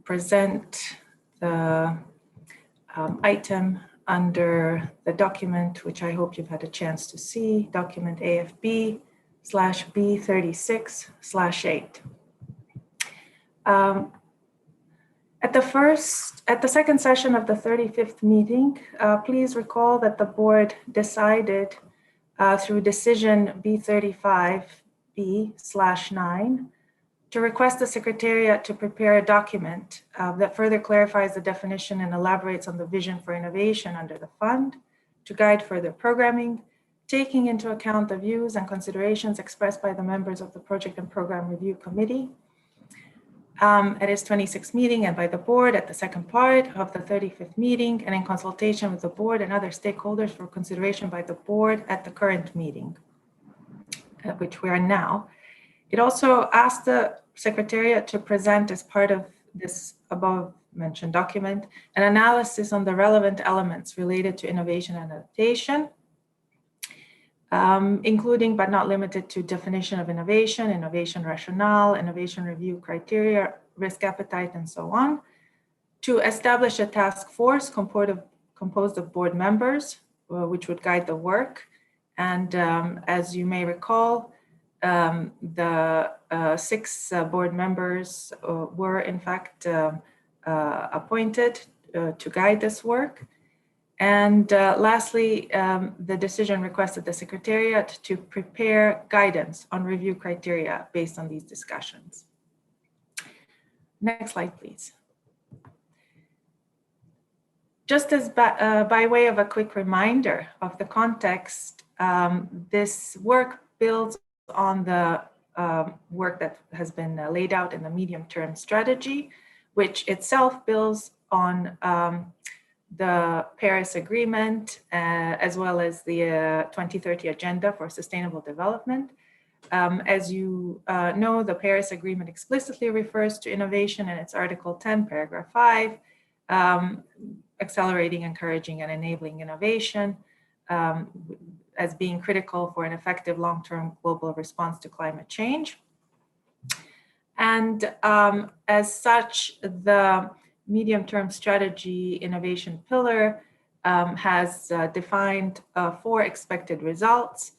present the item under the document, which I hope you've had a chance to see, document AFB/B36/8. At the second session of the 35th meeting, please recall that the board decided through decision B35B/9 to request the Secretariat to prepare a document that further clarifies the definition and elaborates on the vision for innovation under the fund, to guide further programming, taking into account the views and considerations expressed by the members of the Project and Program Review Committee at its 26th meeting and by the board at the second part of the 35th meeting, and in consultation with the board and other stakeholders for consideration by the board at the current meeting, at which we are now. It also asked the Secretariat to present, as part of this above mentioned document, an analysis on the relevant elements related to innovation and adaptation, including but not limited to definition of innovation, innovation rationale, innovation review criteria, risk appetite, and so on, to establish a task force composed of board members, which would guide the work. And as you may recall, the 6 board members were in fact appointed to guide this work. And lastly, the decision requested the Secretariat to prepare guidance on review criteria based on these discussions. Next slide, please. Just as by way of a quick reminder of the context, this work builds on the work that has been laid out in the medium-term strategy, which itself builds on the Paris Agreement, as well as the 2030 Agenda for Sustainable Development. As you know, the Paris Agreement explicitly refers to innovation in its Article 10, Paragraph 5, accelerating, encouraging, and enabling innovation as being critical for an effective long-term global response to climate change. And as such, the medium-term strategy innovation pillar has defined 4 expected results,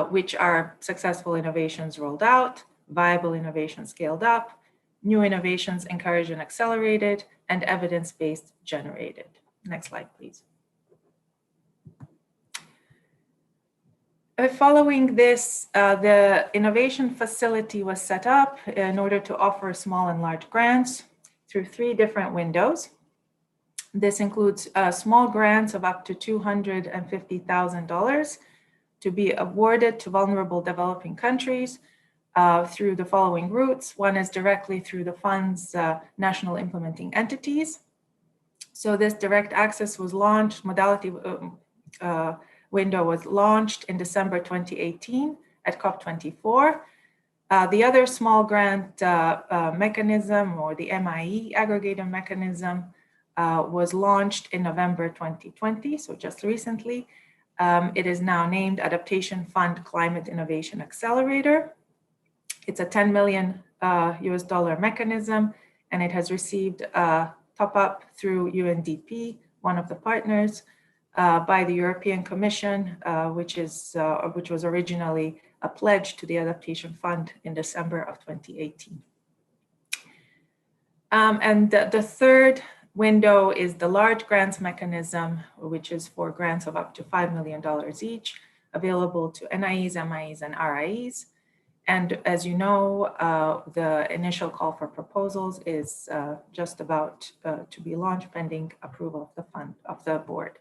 which are successful innovations rolled out, viable innovations scaled up, new innovations encouraged and accelerated, and evidence-based generated. Next slide, please. Following this, the innovation facility was set up in order to offer small and large grants through 3 different windows. This includes small grants of up to $250,000 to be awarded to vulnerable developing countries through the following routes. One is directly through the fund's national implementing entities. So this direct access was launched, modality window was launched in December 2018 at COP24. The other small grant mechanism, or the MIE aggregator mechanism, was launched in November 2020, so just recently. It is now named Adaptation Fund Climate Innovation Accelerator. It's a $10 million US dollar mechanism, and it has received a top-up through UNDP, one of the partners, by the European Commission, which was originally a pledge to the Adaptation Fund in December of 2018. And the third window is the large grants mechanism, which is for grants of up to $5 million each, available to NIEs, MIEs, and RIEs. And as you know, the initial call for proposals is just about to be launched, pending approval of the fund, of the board.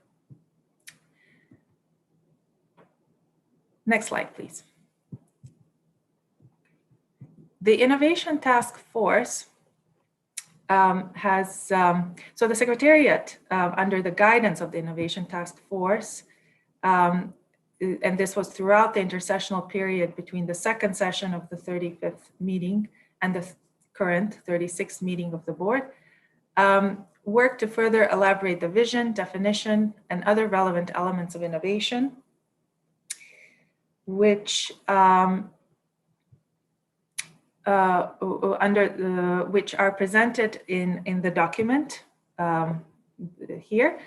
Next slide, please. The Innovation Task Force so the Secretariat, under the guidance of the Innovation Task Force, and this was throughout the intersessional period between the second session of the 35th meeting and the current 36th meeting of the board, worked to further elaborate the vision, definition, and other relevant elements of innovation, which which are presented in the document here.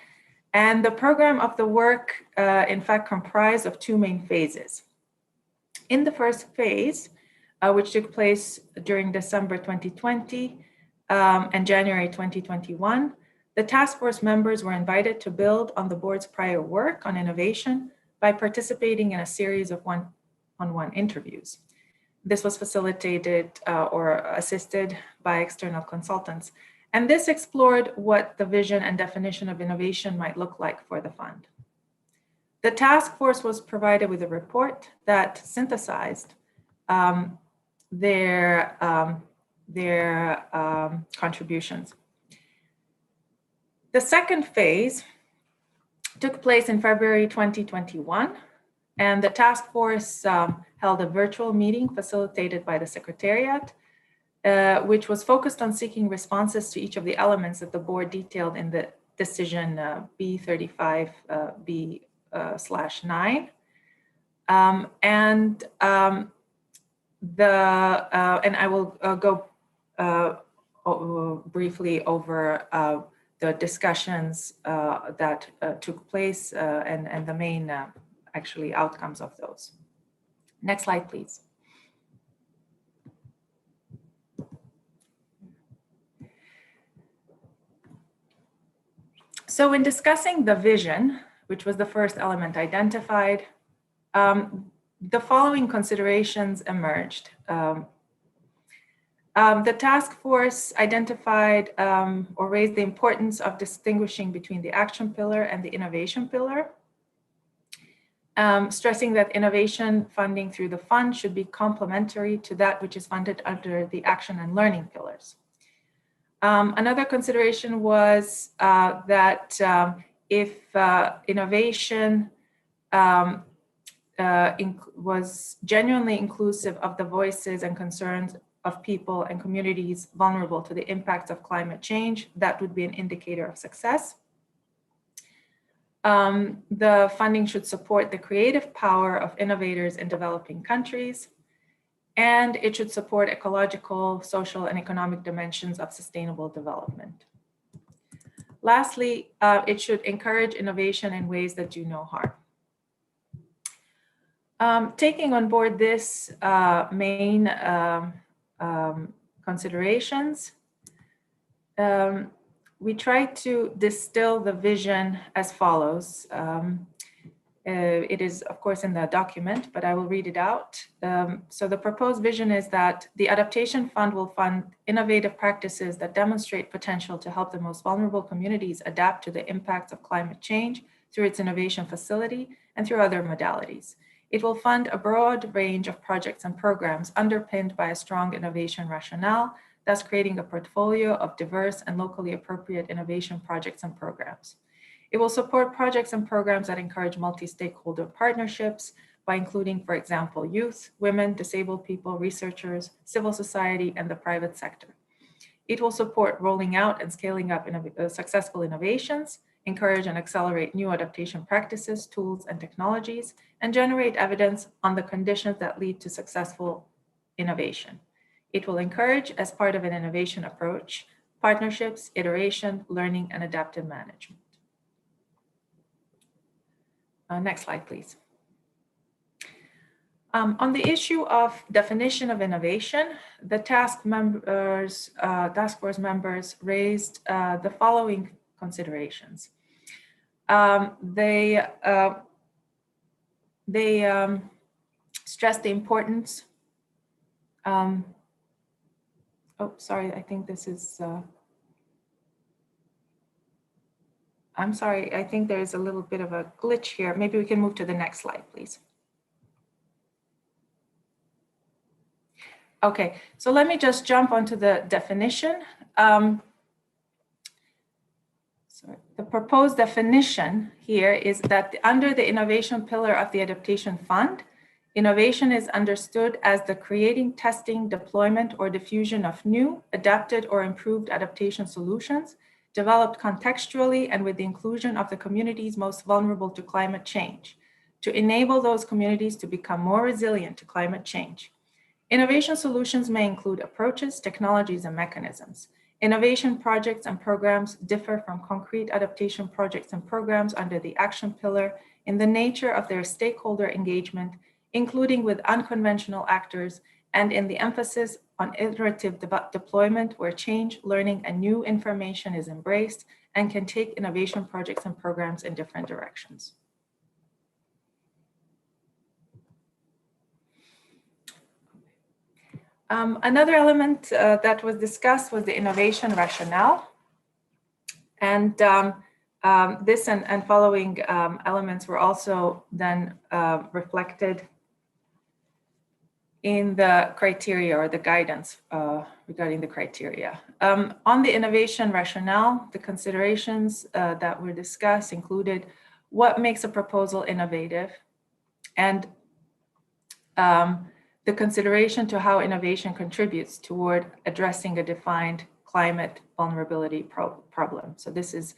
And the program of the work, in fact, comprised of 2 main phases. In the first phase, which took place during December 2020 and January 2021, the task force members were invited to build on the board's prior work on innovation by participating in a series of one-on-one interviews. This was facilitated or assisted by external consultants. And this explored what the vision and definition of innovation might look like for the fund. The task force was provided with a report that synthesized their contributions. The second phase took place in February 2021, and the task force held a virtual meeting facilitated by the Secretariat, which was focused on seeking responses to each of the elements that the board detailed in the decision B35B/9. And I will go briefly over the discussions that took place and the main actually outcomes of those. Next slide, please. So in discussing the vision, which was the first element identified, the following considerations emerged. The task force identified or raised the importance of distinguishing between the action pillar and the innovation pillar, stressing that innovation funding through the fund should be complementary to that which is funded under the action and learning pillars. Another consideration was that if innovation was genuinely inclusive of the voices and concerns of people and communities vulnerable to the impacts of climate change, that would be an indicator of success. The funding should support the creative power of innovators in developing countries, and it should support ecological, social, and economic dimensions of sustainable development. Lastly, it should encourage innovation in ways that do no harm. Taking on board this main considerations, we try to distill the vision as follows. It is, of course, in the document, but I will read it out. So the proposed vision is that the Adaptation Fund will fund innovative practices that demonstrate potential to help the most vulnerable communities adapt to the impacts of climate change through its innovation facility and through other modalities. It will fund a broad range of projects and programs underpinned by a strong innovation rationale, thus creating a portfolio of diverse and locally appropriate innovation projects and programs. It will support projects and programs that encourage multi-stakeholder partnerships by including, for example, youth, women, disabled people, researchers, civil society, and the private sector. It will support rolling out and scaling up successful innovations, encourage and accelerate new adaptation practices, tools, and technologies, and generate evidence on the conditions that lead to successful innovation. It will encourage, as part of an innovation approach, partnerships, iteration, learning, and adaptive management. Next slide, please. On the issue of definition of innovation, the task force members raised the following considerations. They stressed the importance. Oh, sorry, I think this is. I'm sorry, I think there's a little bit of a glitch here. Maybe we can move to the next slide, please. Okay, so let me just jump onto the definition. The proposed definition here is that under the innovation pillar of the Adaptation Fund, innovation is understood as the creating, testing, deployment, or diffusion of new, adapted, or improved adaptation solutions developed contextually and with the inclusion of the communities most vulnerable to climate change, to enable those communities to become more resilient to climate change. Innovation solutions may include approaches, technologies, and mechanisms. Innovation projects and programs differ from concrete adaptation projects and programs under the action pillar in the nature of their stakeholder engagement, including with unconventional actors, and in the emphasis on iterative deployment where change, learning, and new information is embraced and can take innovation projects and programs in different directions. Another element that was discussed was the innovation rationale. And this and following elements were also then reflected in the criteria or the guidance regarding the criteria. On the innovation rationale, the considerations that were discussed included what makes a proposal innovative and the consideration to how innovation contributes toward addressing a defined climate vulnerability problem. So this is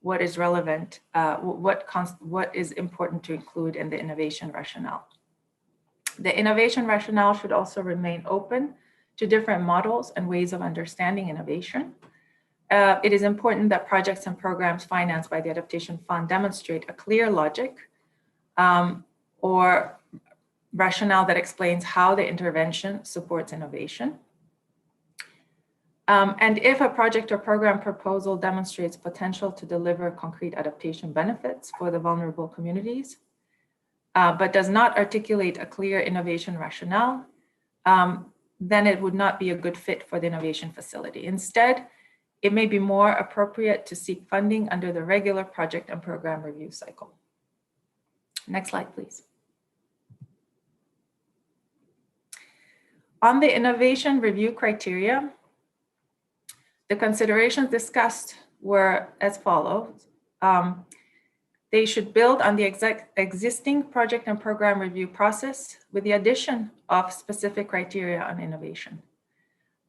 what is relevant, what is important to include in the innovation rationale. The innovation rationale should also remain open to different models and ways of understanding innovation. It is important that projects and programs financed by the Adaptation Fund demonstrate a clear logic or rationale that explains how the intervention supports innovation. And if a project or program proposal demonstrates potential to deliver concrete adaptation benefits for the vulnerable communities, but does not articulate a clear innovation rationale, then it would not be a good fit for the innovation facility. Instead, it may be more appropriate to seek funding under the regular project and program review cycle. Next slide, please. On the innovation review criteria, the considerations discussed were as follows. They should build on the existing project and program review process with the addition of specific criteria on innovation.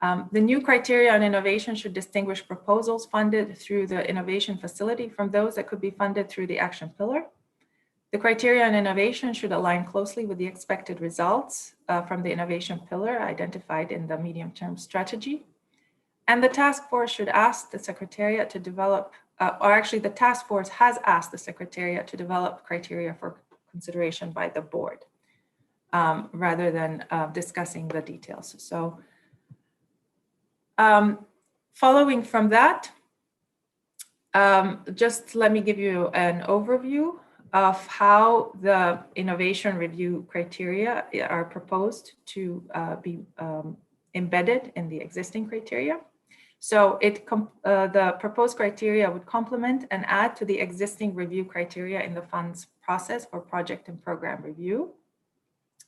The new criteria on innovation should distinguish proposals funded through the innovation facility from those that could be funded through the action pillar. The criteria on innovation should align closely with the expected results from the innovation pillar identified in the medium-term strategy. And the task force should ask the Secretariat to develop, or actually the task force has asked the Secretariat to develop criteria for consideration by the board rather than discussing the details. So following from that, just let me give you an overview of how the innovation review criteria are proposed to be embedded in the existing criteria. So the proposed criteria would complement and add to the existing review criteria in the fund's process for project and program review.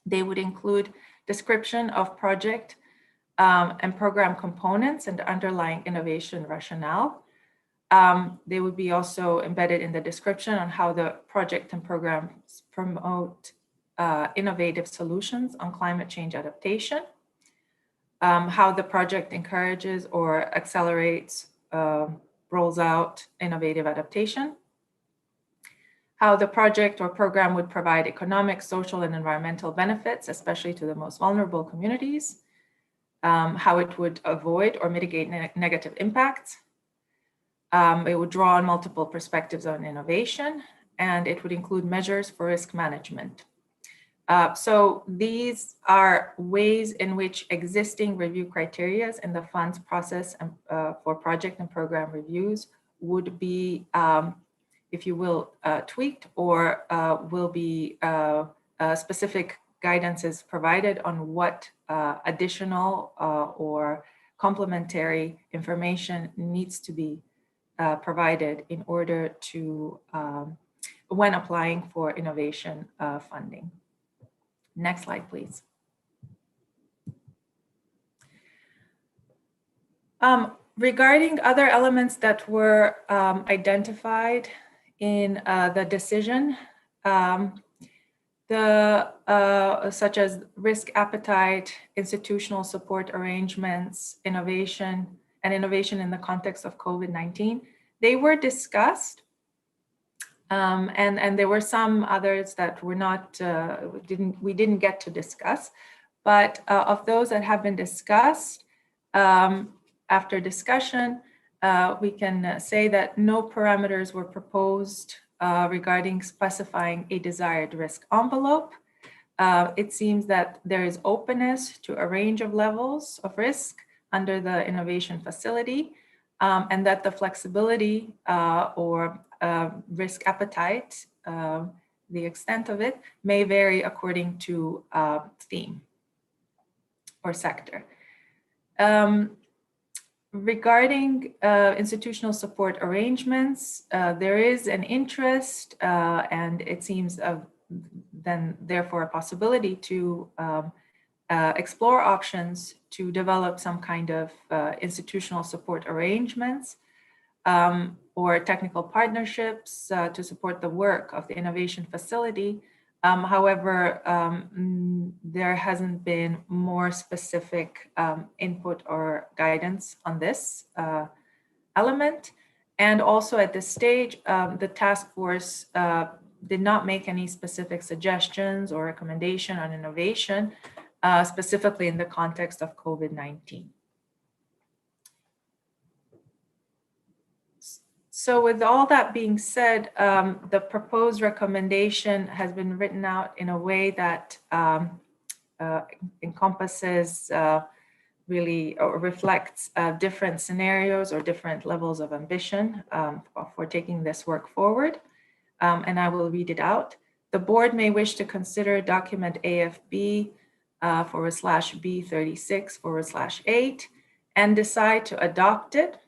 They would include description of project and program components and underlying innovation rationale. They would be also embedded in the description on how the project and programs promote innovative solutions on climate change adaptation, how the project encourages or accelerates, rolls out innovative adaptation, how the project or program would provide economic, social, and environmental benefits, especially to the most vulnerable communities, how it would avoid or mitigate negative impacts. It would draw on multiple perspectives on innovation, and it would include measures for risk management. So these are ways in which existing review criteria in the fund's process and, for project and program reviews would be, if you will, tweaked, or will be specific guidances provided on what additional or complementary information needs to be provided in order to, when applying for innovation funding. Next slide, please. Regarding other elements that were identified in the decision, such as risk appetite, institutional support arrangements, innovation, and innovation in the context of COVID-19, they were discussed. And there were some others that were not, we didn't get to discuss, but of those that have been discussed, after discussion, we can say that no parameters were proposed regarding specifying a desired risk envelope. It seems that there is openness to a range of levels of risk under the innovation facility, and that the flexibility or risk appetite, the extent of it, may vary according to theme or sector. Regarding institutional support arrangements, there is an interest and it seems then therefore a possibility to explore options to develop some kind of institutional support arrangements or technical partnerships to support the work of the innovation facility. However, there hasn't been more specific input or guidance on this element. And also at this stage, the task force did not make any specific suggestions or recommendation on innovation, specifically in the context of COVID-19. So with all that being said, the proposed recommendation has been written out in a way that encompasses really or reflects different scenarios or different levels of ambition for taking this work forward. And I will read it out. The board may wish to consider document AFB /B36/8 and decide to adopt it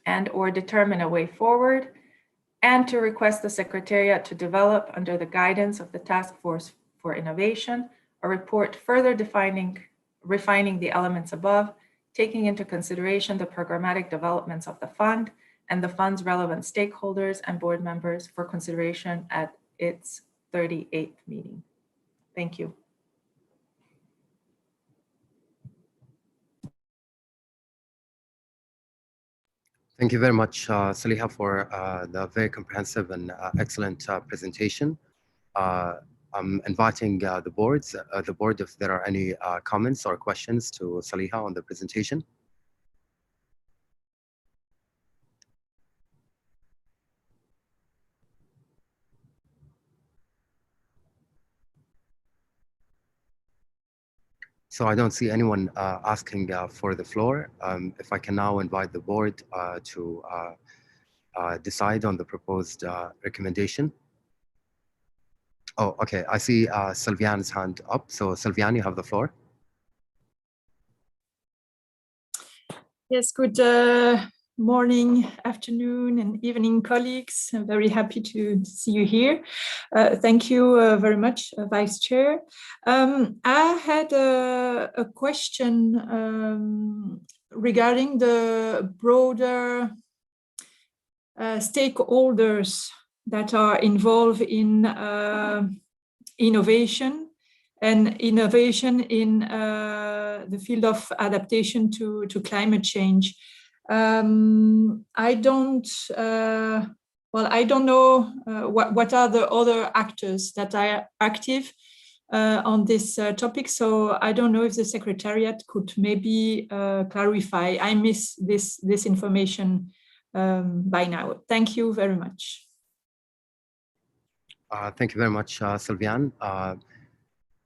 and or determine a way forward, and to request the Secretariat to develop, under the guidance of the Task Force for Innovation, a report further refining the elements above, taking into consideration the programmatic developments of the fund and the fund's relevant stakeholders and board members for consideration at its 38th meeting. Thank you. Thank you very much, Saliha, for the very comprehensive and excellent presentation. I'm inviting the board if there are any comments or questions to Saliha on the presentation. So I don't see anyone asking for the floor. If I can now invite the board to decide on the proposed recommendation. Oh, okay. I see Sylviane's hand up. So Sylviane, you have the floor. Yes, good morning, afternoon, and evening, colleagues. I'm very happy to see you here. Thank you very much, Vice Chair. I had a question regarding the broader stakeholders that are involved in innovation and innovation in the field of adaptation to climate change. I don't know what are the other actors that are active on this topic. So I don't know if the Secretariat could maybe clarify. I miss this information by now. Thank you very much. Thank you very much, Sylviane.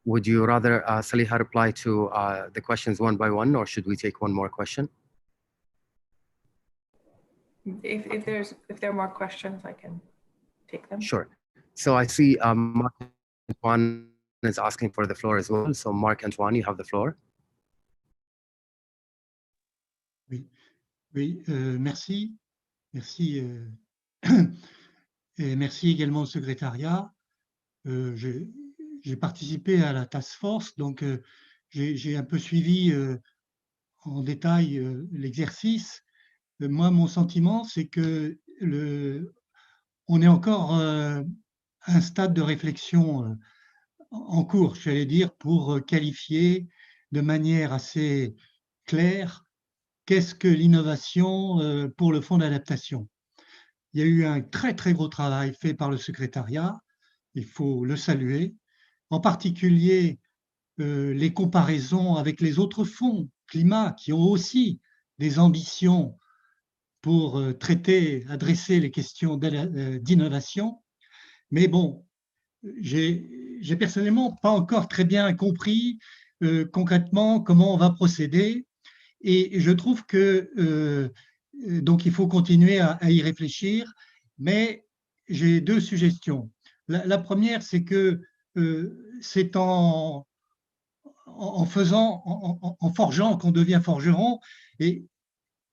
Would you rather Saliha reply to the questions one by one, or should we take one more question? If there are more questions, I can take them. Sure. So I see Marc Antoine is asking for the floor as well. So Marc Antoine, you have the floor. Oui, merci. Merci. Et merci également au secrétariat. J'ai participé à la task force, donc j'ai un peu suivi en détail l'exercice. Moi, mon sentiment, c'est que on est encore à un stade de réflexion en cours, j'allais dire, pour qualifier de manière assez claire qu'est-ce que l'innovation pour le fonds d'adaptation. Il y a eu un très, très gros travail fait par le secrétariat, il faut le saluer, en particulier les comparaisons avec les autres fonds climat qui ont aussi des ambitions pour adresser les questions d'innovation. Mais bon, j'ai personnellement pas encore très bien compris concrètement comment on va procéder, et je trouve que donc il faut continuer à y réfléchir, mais j'ai deux suggestions. La première, c'est que c'est en en forgeant qu'on devient forgeron. Et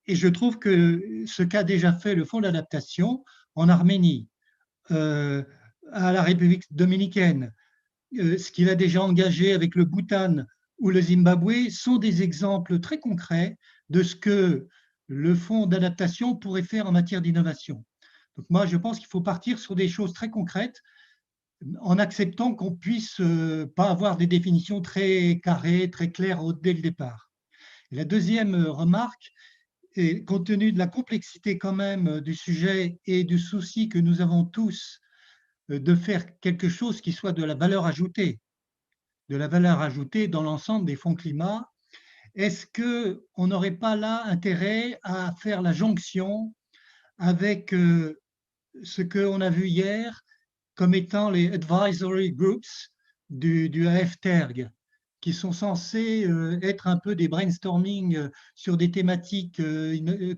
je trouve que ce qu'a déjà fait le Fonds d'adaptation en Arménie, à la République dominicaine, ce qu'il a déjà engagé avec le Bhoutan ou le Zimbabwe sont des exemples très concrets de ce que le Fonds d'adaptation pourrait faire en matière d'innovation. Donc moi, je pense qu'il faut partir sur des choses très concrètes en acceptant qu'on puisse pas avoir des définitions très carrées, très claires dès le départ. Et la deuxième remarque, et compte tenu de la complexité quand même du sujet et du souci que nous avons tous de faire quelque chose qui soit de la valeur ajoutée dans l'ensemble des fonds climat, est-ce qu'on n'aurait pas là intérêt à faire la jonction avec ce qu'on a vu hier comme étant les advisory groups du AFTERG, qui sont censés être un peu des brainstorming sur des thématiques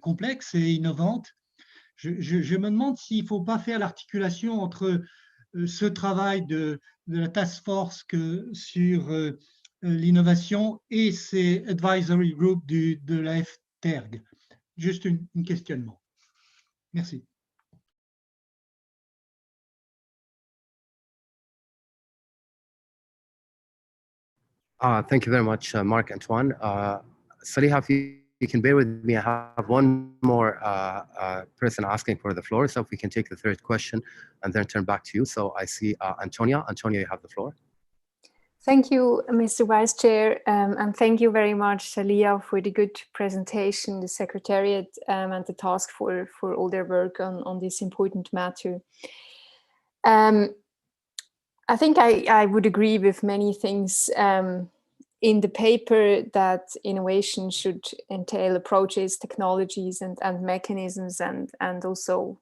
complexes et innovantes. Je me demande s'il ne faut pas faire l'articulation entre ce travail de la task force sur l'innovation et ces advisory groups de la FTERG. Juste un questionnement. Merci. Thank you very much, Marc-Antoine. Saliha, if you can bear with me, I have one more person asking for the floor. So if we can take the third question and then turn back to you. So I see Antonia. Antonia, you have the floor. Thank you, Mr. Vice Chair, and thank you very much, Saliha, for the good presentation, the Secretariat and the task for all their work on this important matter. I think I would agree with many things in the paper, that innovation should entail approaches, technologies, and mechanisms, and also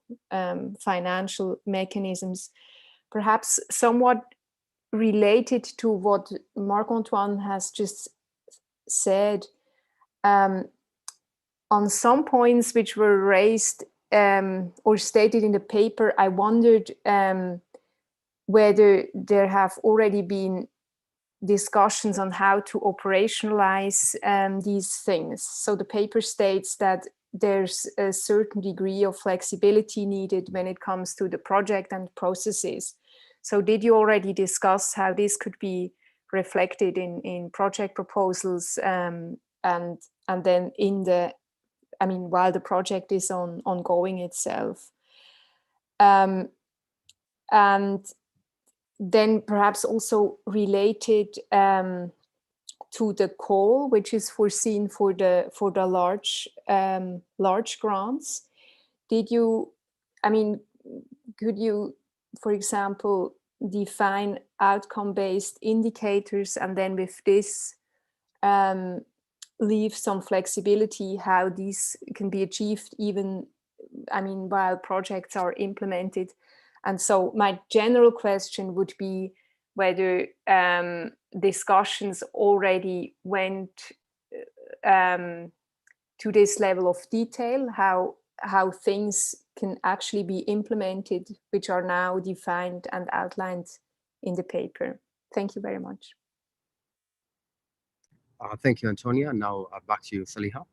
financial mechanisms, perhaps somewhat related to what Marc-Antoine has just said. On some points which were raised or stated in the paper, I wondered whether there have already been discussions on how to operationalize these things. So the paper states that there's a certain degree of flexibility needed when it comes to the project and processes. So did you already discuss how this could be reflected in project proposals and then while the project is ongoing itself? And then perhaps also related to the call, which is foreseen for the large grants. Could you, for example, define outcome-based indicators, and then with this leave some flexibility how these can be achieved even, while projects are implemented? And so my general question would be whether discussions already went to this level of detail, how things can actually be implemented, which are now defined and outlined in the paper. Thank you very much. Thank you, Antonia. Now back to you, Saliha.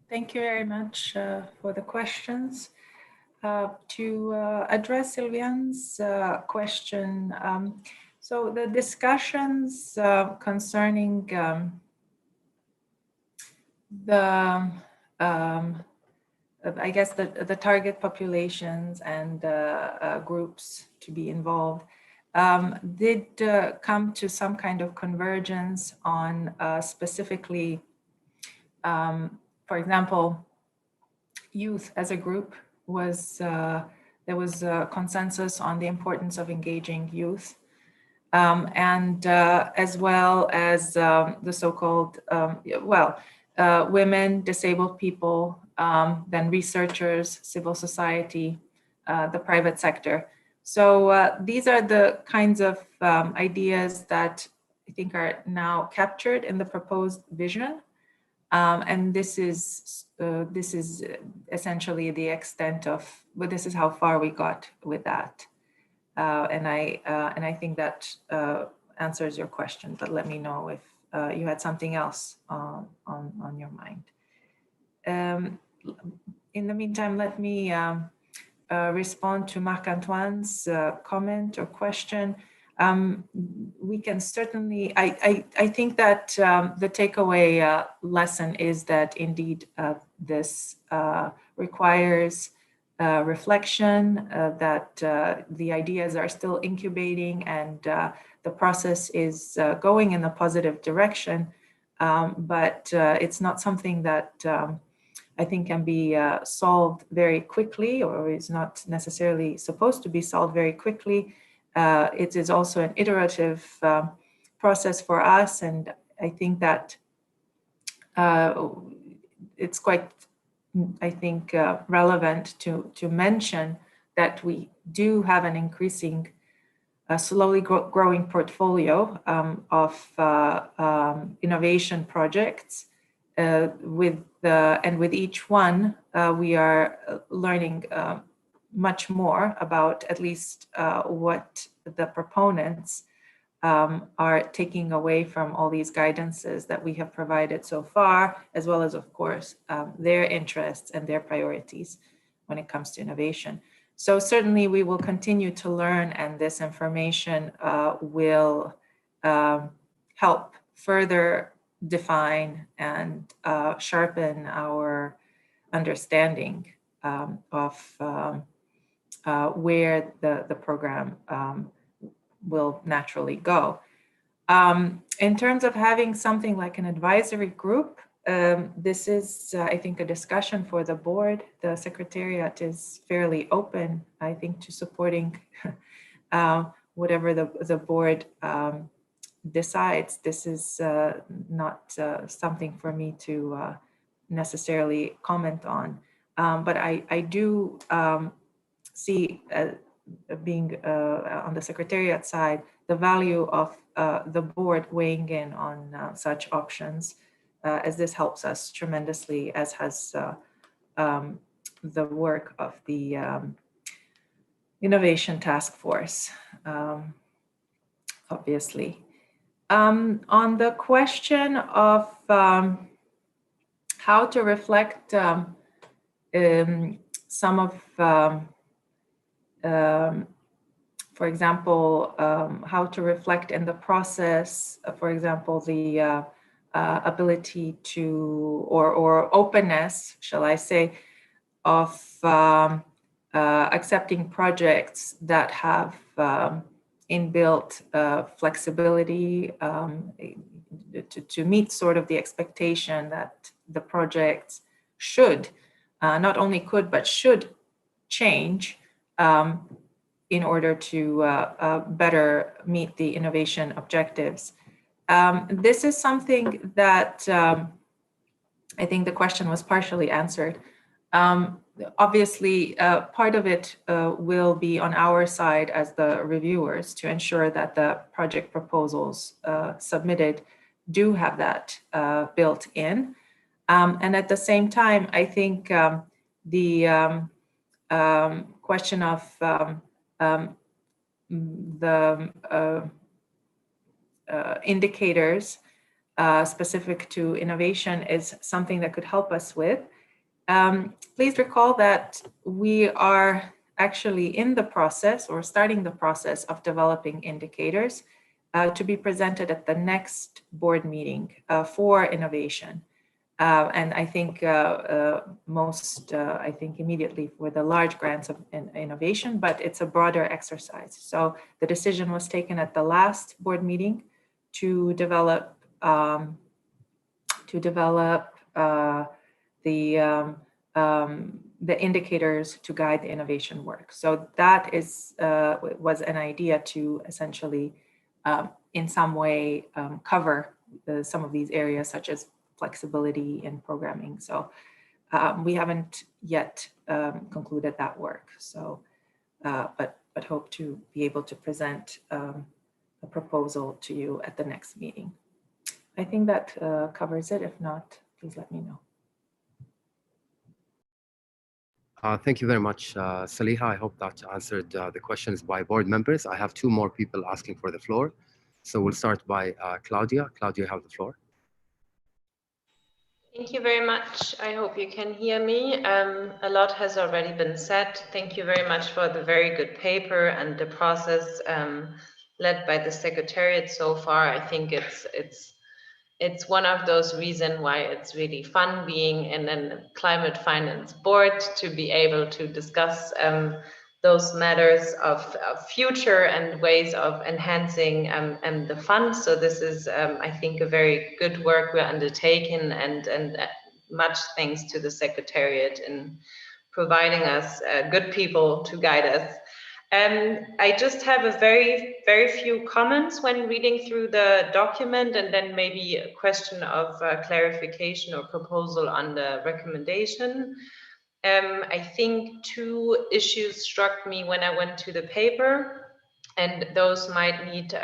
Thank you very much for the questions. To address Sylviane's question, so the discussions concerning I guess the target populations and groups to be involved did come to some kind of convergence on specifically, for example, youth as a group there was a consensus on the importance of engaging youth, and as well as the so-called, women, disabled people, then researchers, civil society, the private sector. So these are the kinds of ideas that I think are now captured in the proposed vision. And this is essentially the extent of, but this is how far we got with that. And I think that answers your question, but let me know if you had something else on your mind. In the meantime, let me respond to Marc-Antoine's comment or question. We can certainly, I think that the takeaway lesson is that indeed this requires reflection, that the ideas are still incubating and the process is going in a positive direction, but it's not something that I think can be solved very quickly, or is not necessarily supposed to be solved very quickly. It is also an iterative process for us, and I think that it's quite, I think, relevant to mention that we do have an increasing, slowly growing portfolio of innovation projects. And with each one, we are learning much more about at least what the proponents are taking away from all these guidances that we have provided so far, as well as, of course, their interests and their priorities when it comes to innovation. So certainly we will continue to learn, and this information will help further define and sharpen our understanding of where the program will naturally go. In terms of having something like an advisory group, this is, I think, a discussion for the board. The Secretariat is fairly open, I think, to supporting whatever the board decides. This is not something for me to necessarily comment on, but I do see being on the Secretariat side, the value of the board weighing in on such options, as this helps us tremendously, as has the work of the Innovation Task Force, obviously. On the question of how to reflect some of, for example, how to reflect in the process, for example, the ability to, or openness, shall I say, of accepting projects that have inbuilt flexibility to meet sort of the expectation that the projects should, not only could, but should change in order to better meet the innovation objectives. This is something that I think the question was partially answered. Obviously, part of it will be on our side as the reviewers to ensure that the project proposals submitted do have that built in. And at the same time, I think the question of the indicators specific to innovation is something that could help us with. Please recall that we are actually in the process, or starting the process, of developing indicators to be presented at the next board meeting for innovation. And I think I think immediately for the large grants of innovation, but it's a broader exercise. So the decision was taken at the last board meeting to develop the indicators to guide the innovation work. So that is was an idea to essentially, in some way, cover some of these areas, such as flexibility in programming. So we haven't yet concluded that work. So, but hope to be able to present a proposal to you at the next meeting. I think that covers it. If not, please let me know. Thank you very much, Saliha. I hope that answered the questions by board members. I have two more people asking for the floor. So we'll start by Claudia. Claudia, you have the floor. Thank you very much. I hope you can hear me. A lot has already been said. Thank you very much for the very good paper and the process led by the Secretariat so far. I think it's one of those reasons why it's really fun being in a climate finance board, to be able to discuss those matters of future and ways of enhancing the fund. So this is, I think, a very good work we're undertaking, and much thanks to the Secretariat in providing us good people to guide us. I just have a very few comments when reading through the document, and then maybe a question of clarification or proposal on the recommendation. I think two issues struck me when I went to the paper, and those might need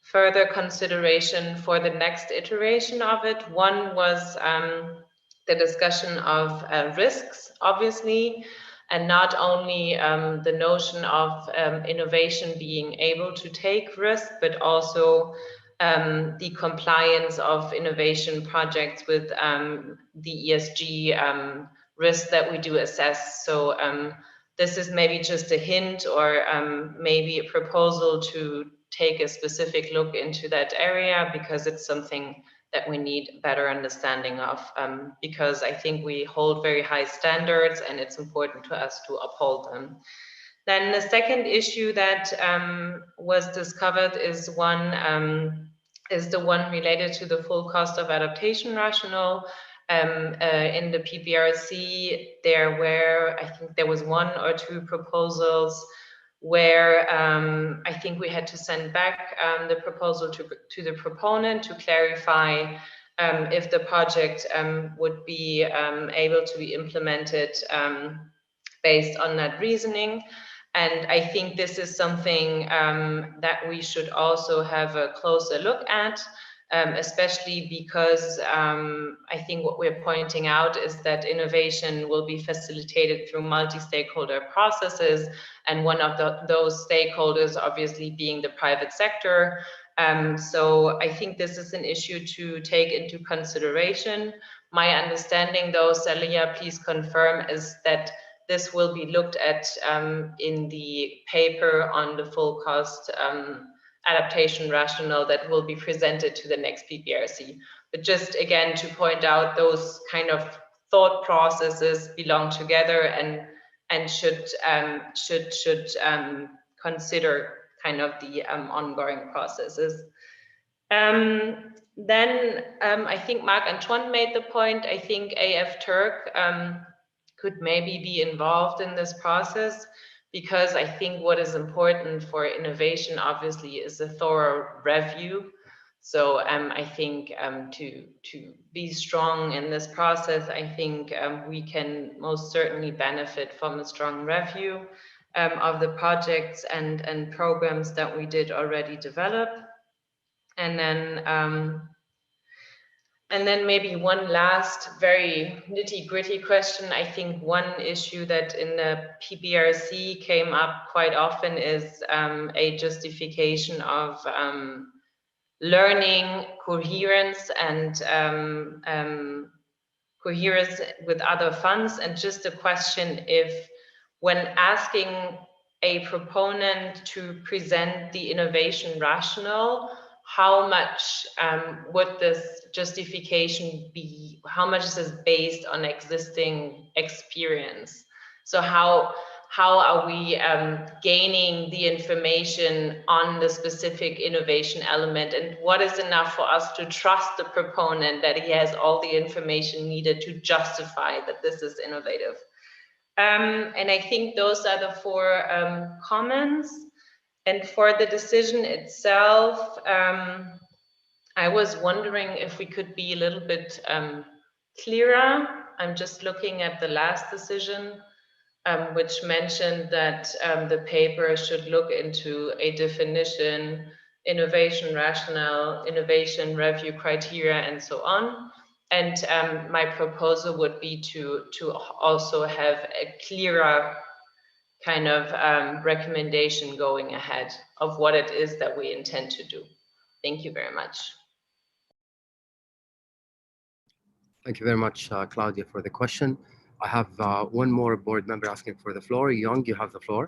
further consideration for the next iteration of it. One was the discussion of risks, obviously, and not only the notion of innovation being able to take risk, but also the compliance of innovation projects with the ESG risks that we do assess. So this is maybe just a hint, or maybe a proposal to take a specific look into that area, because it's something that we need better understanding of, because I think we hold very high standards and it's important to us to uphold them. Then the second issue that was discovered is the one related to the full cost of adaptation rationale. In the PBRC, there were, I think there was one or two proposals where I think we had to send back the proposal to the proponent to clarify if the project would be able to be implemented based on that reasoning. And I think this is something that we should also have a closer look at, especially because I think what we're pointing out is that innovation will be facilitated through multi-stakeholder processes, and one of those stakeholders obviously being the private sector. So I think this is an issue to take into consideration. My understanding, though, Celia, please confirm, is that this will be looked at in the paper on the full cost adaptation rationale that will be presented to the next PBRC. But just again, to point out, those kind of thought processes belong together and should consider kind of the ongoing processes. Then I think Marc-Antoine made the point. I think AF Turk could maybe be involved in this process, because I think what is important for innovation obviously is a thorough review. So I think to be strong in this process, I think we can most certainly benefit from a strong review of the projects and programs that we did already develop. And then maybe one last very nitty-gritty question. I think one issue that in the PBRC came up quite often is a justification of learning coherence and coherence with other funds, and just a question if, when asking a proponent to present the innovation rationale, how much would this justification be? How much is this based on existing experience? So how are we gaining the information on the specific innovation element, and what is enough for us to trust the proponent that he has all the information needed to justify that this is innovative? And I think those are the four comments. And for the decision itself, I was wondering if we could be a little bit clearer. I'm just looking at the last decision, which mentioned that the paper should look into a definition, innovation rationale, innovation review criteria, and so on. And my proposal would be to also have a clearer kind of recommendation going ahead of what it is that we intend to do. Thank you very much. Thank you very much, Claudia, for the question. I have one more board member asking for the floor. Young, you have the floor.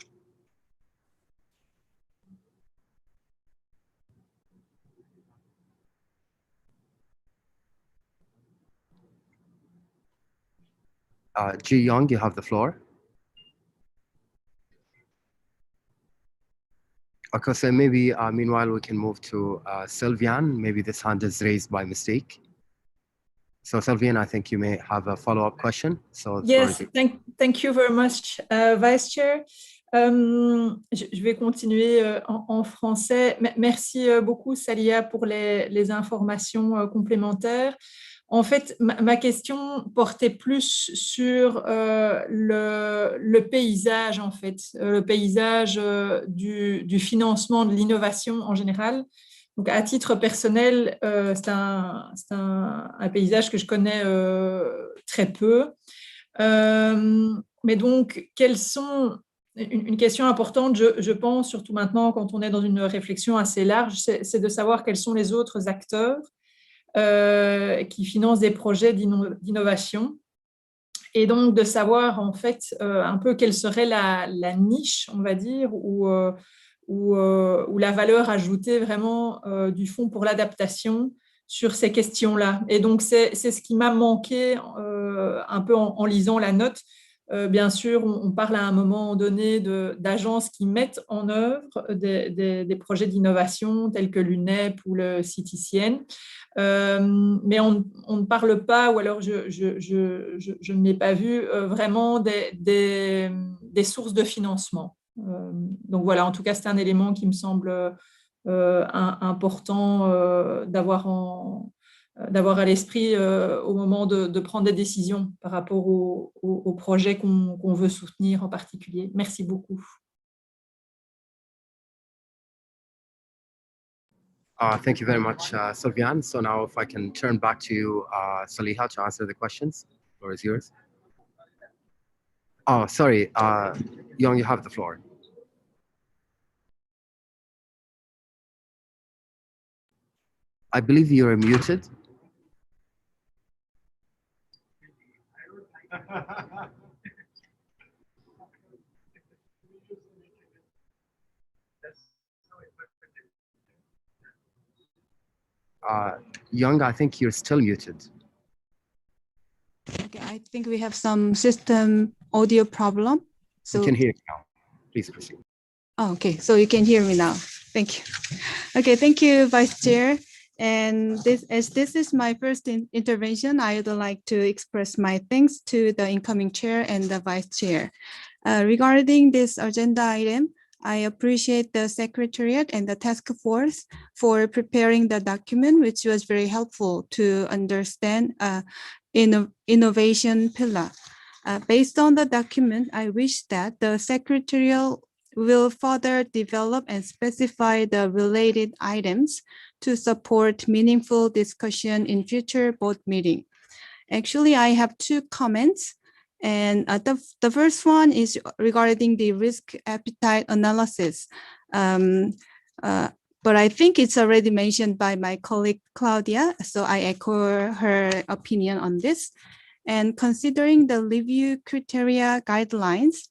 Ji Young, you have the floor. Okay, so maybe meanwhile we can move to Sylviane. Maybe this hand is raised by mistake. So Sylviane, I think you may have a follow-up question. So yes, thank you very much, Vice Chair. Je vais continuer en français. Merci beaucoup, Salia, pour les informations complémentaires. En fait, ma question portait plus sur le paysage, en fait, le paysage du financement de l'innovation en général. Donc, à titre personnel, c'est un paysage que je connais très peu. Mais donc, quelles sont... Une question importante, je pense, surtout maintenant quand on est dans une réflexion assez large, c'est de savoir quels sont les autres acteurs qui financent des projets d'innovation. Et donc, de savoir, en fait, un peu quelle serait la niche, on va dire, ou la valeur ajoutée vraiment du Fonds pour l'adaptation sur ces questions-là. Et donc, c'est ce qui m'a manqué un peu en lisant la note. Bien sûr, on parle à un moment donné d'agences qui mettent en œuvre des projets d'innovation tels que l'UNEP ou le CITICN, mais on ne parle pas, ou alors je ne l'ai pas vu, vraiment des sources de financement. Donc voilà, en tout cas, c'est un élément qui me semble important d'avoir à l'esprit au moment de prendre des décisions par rapport aux projets qu'on veut soutenir en particulier. Merci beaucoup. Thank you very much, Sylviane. So now if I can turn back to you, Saliha, to answer the questions. The floor is yours. Oh, sorry, Young, you have the floor. I believe you are muted. Young, I think you're still muted. Okay, I think we have some system audio problem. So we can hear you now. Please proceed. Oh, okay, so you can hear me now. Thank you. Okay, thank you, Vice Chair. And as this is my first intervention, I would like to express my thanks to the incoming chair and the Vice Chair. Regarding this agenda item, I appreciate the Secretariat and the task force for preparing the document, which was very helpful to understand innovation pillar. Based on the document, I wish that the Secretariat will further develop and specify the related items to support meaningful discussion in future board meeting. Actually, I have two comments. And the first one is regarding the risk appetite analysis. But I think it's already mentioned by my colleague Claudia, so I echo her opinion on this. And considering the review criteria guidelines,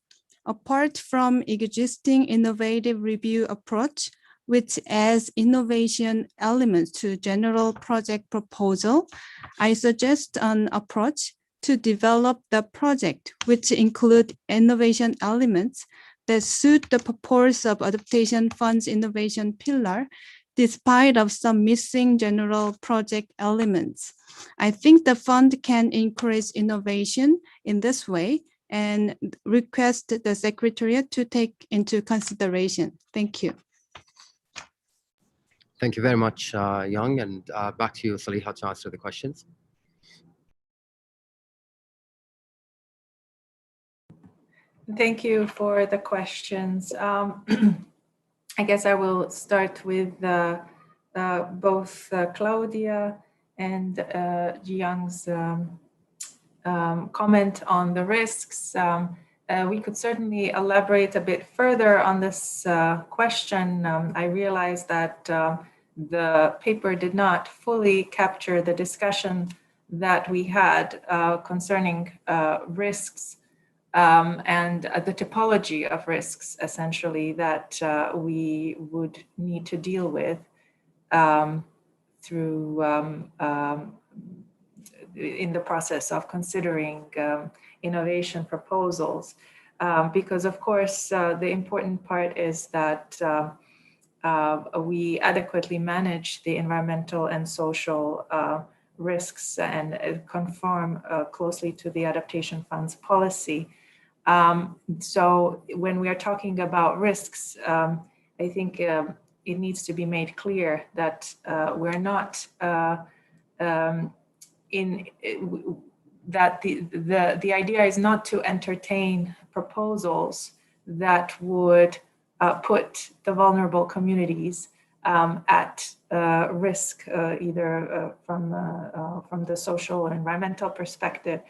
apart from existing innovative review approach, which adds innovation elements to general project proposal, I suggest an approach to develop the project, which include innovation elements that suit the purpose of Adaptation Fund's innovation pillar, despite of some missing general project elements. I think the fund can encourage innovation in this way and request the Secretariat to take into consideration. Thank you. Thank you very much, Young, and back to you, Saliha, to answer the questions. Thank you for the questions. I guess I will start with both Claudia and Jiyoung's comment on the risks. We could certainly elaborate a bit further on this question. I realize that the paper did not fully capture the discussion that we had concerning risks and the typology of risks, essentially, that we would need to deal with through in the process of considering innovation proposals. Because of course, the important part is that we adequately manage the environmental and social risks and conform closely to the Adaptation Fund's policy. So when we are talking about risks, I think it needs to be made clear that we're not that the idea is not to entertain proposals that would put the vulnerable communities at risk, either from the social or environmental perspective.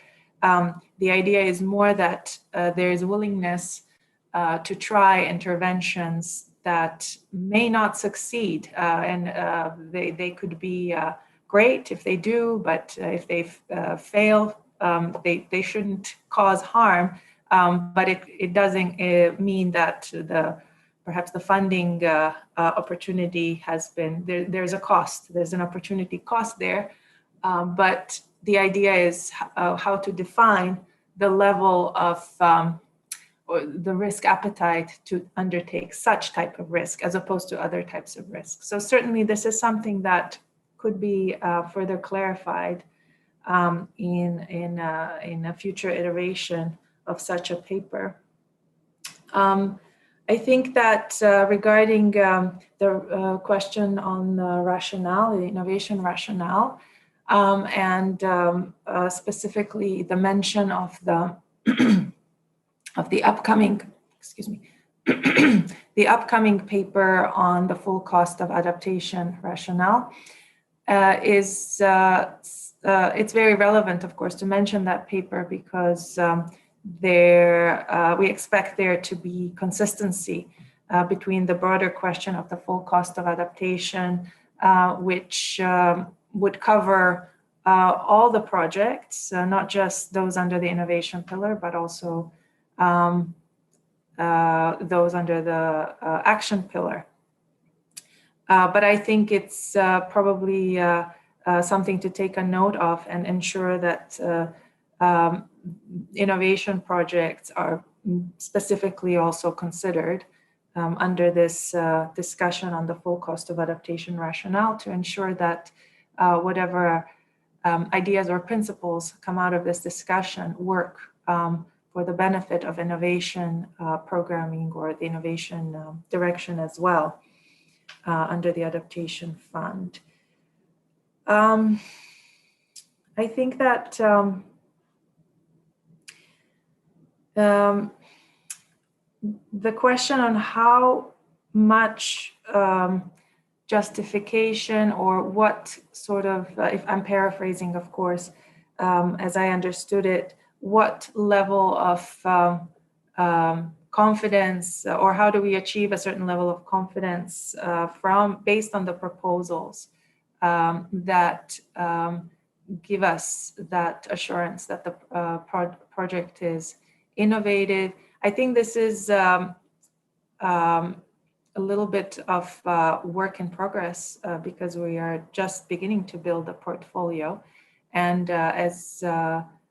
The idea is more that there is willingness to try interventions that may not succeed, and they could be great if they do, but if they fail, they shouldn't cause harm. But it doesn't mean that perhaps the funding opportunity has been, there's a cost, there's an opportunity cost there. But the idea is how to define the level of or the risk appetite to undertake such type of risk as opposed to other types of risk. So certainly this is something that could be further clarified in a future iteration of such a paper. I think that regarding the question on the rationale, the innovation rationale, and specifically the mention of the of the upcoming, excuse me, the upcoming paper on the full cost of adaptation rationale, it's very relevant, of course, to mention that paper because we expect there to be consistency between the broader question of the full cost of adaptation, which would cover all the projects, not just those under the innovation pillar, but also those under the action pillar. But I think it's probably something to take a note of and ensure that innovation projects are specifically also considered under this discussion on the full cost of adaptation rationale to ensure that whatever ideas or principles come out of this discussion work for the benefit of innovation programming or the innovation direction as well under the Adaptation Fund. I think that the question on how much justification or what sort of, if I'm paraphrasing, of course, as I understood it, what level of confidence or how do we achieve a certain level of confidence based on the proposals that give us that assurance that the project is innovative. I think this is a little bit of work in progress because we are just beginning to build a portfolio. And as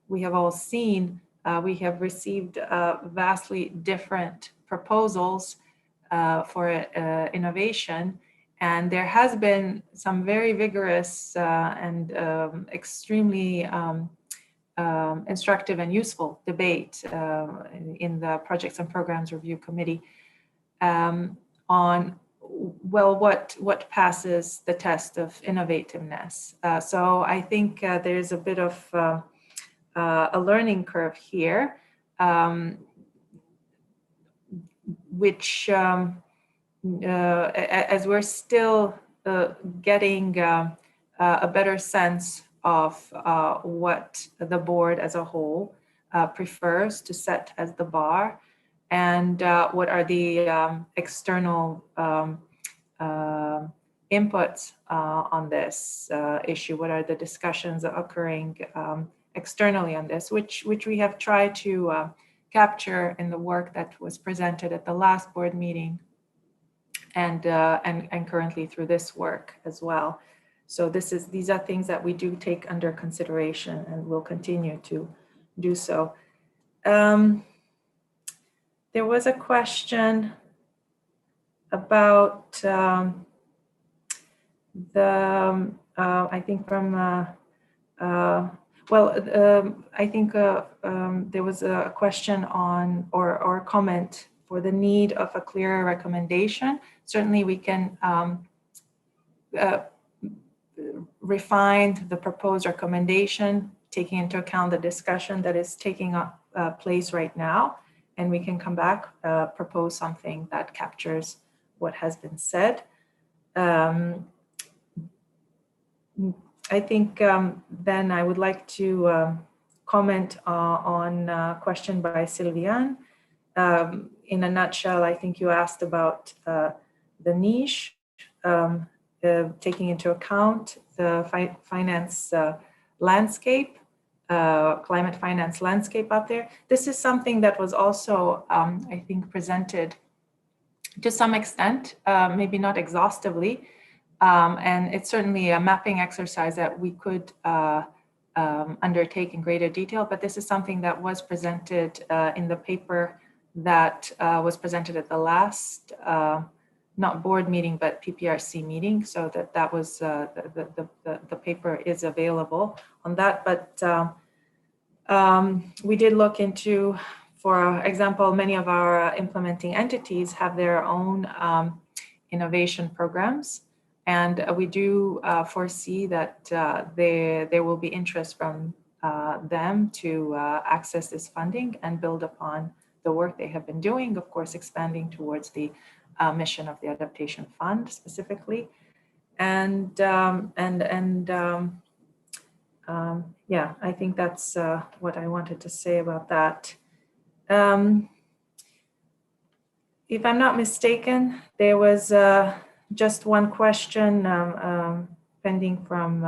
we have all seen, we have received vastly different proposals for innovation. And there has been some very vigorous and extremely instructive and useful debate in the Projects and Programs Review Committee on, well, what passes the test of innovativeness. So I think there's a bit of a learning curve here, which as we're still getting a better sense of what the board as a whole prefers to set as the bar and what are the external inputs on this issue? What are the discussions occurring externally on this, which we have tried to capture in the work that was presented at the last board meeting and currently through this work as well. So these are things that we do take under consideration and will continue to do so. There was a question about I think from I think there was a question on or a comment for the need of a clearer recommendation. Certainly we can refine the proposed recommendation, taking into account the discussion that is taking place right now, and we can come back, propose something that captures what has been said. I think then I would like to comment on a question by Sylviane. In a nutshell, I think you asked about the niche, taking into account the finance landscape, climate finance landscape out there. This is something that was also, I think, presented to some extent, maybe not exhaustively, and it's certainly a mapping exercise that we could undertake in greater detail, but this is something that was presented in the paper that was presented at the last, not board meeting, but PPRC meeting, so that was, the paper is available on that, but we did look into, for example, many of our implementing entities have their own innovation programs. And we do foresee that there will be interest from them to access this funding and build upon the work they have been doing, of course, expanding towards the mission of the Adaptation Fund specifically. And yeah, I think that's what I wanted to say about that. If I'm not mistaken, there was just one question pending from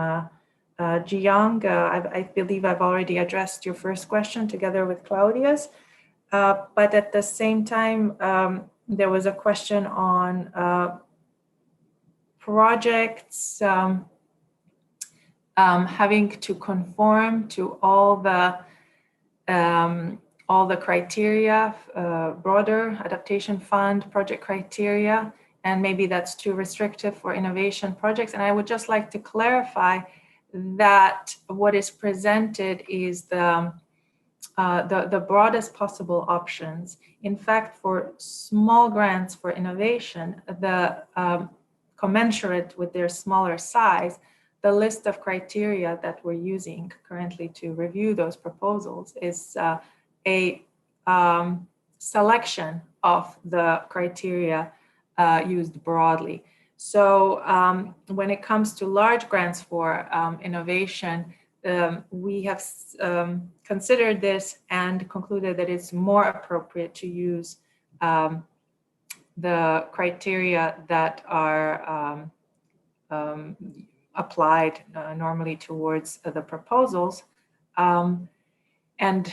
Jiyoung. I believe I've already addressed your first question together with Claudia's, but at the same time, there was a question on projects having to conform to all the criteria, broader Adaptation Fund project criteria, and maybe that's too restrictive for innovation projects. And I would just like to clarify that what is presented is the broadest possible options. In fact, for small grants for innovation, the commensurate with their smaller size, the list of criteria that we're using currently to review those proposals is a selection of the criteria used broadly. So when it comes to large grants for innovation, we have considered this and concluded that it's more appropriate to use the criteria that are applied normally towards the proposals. And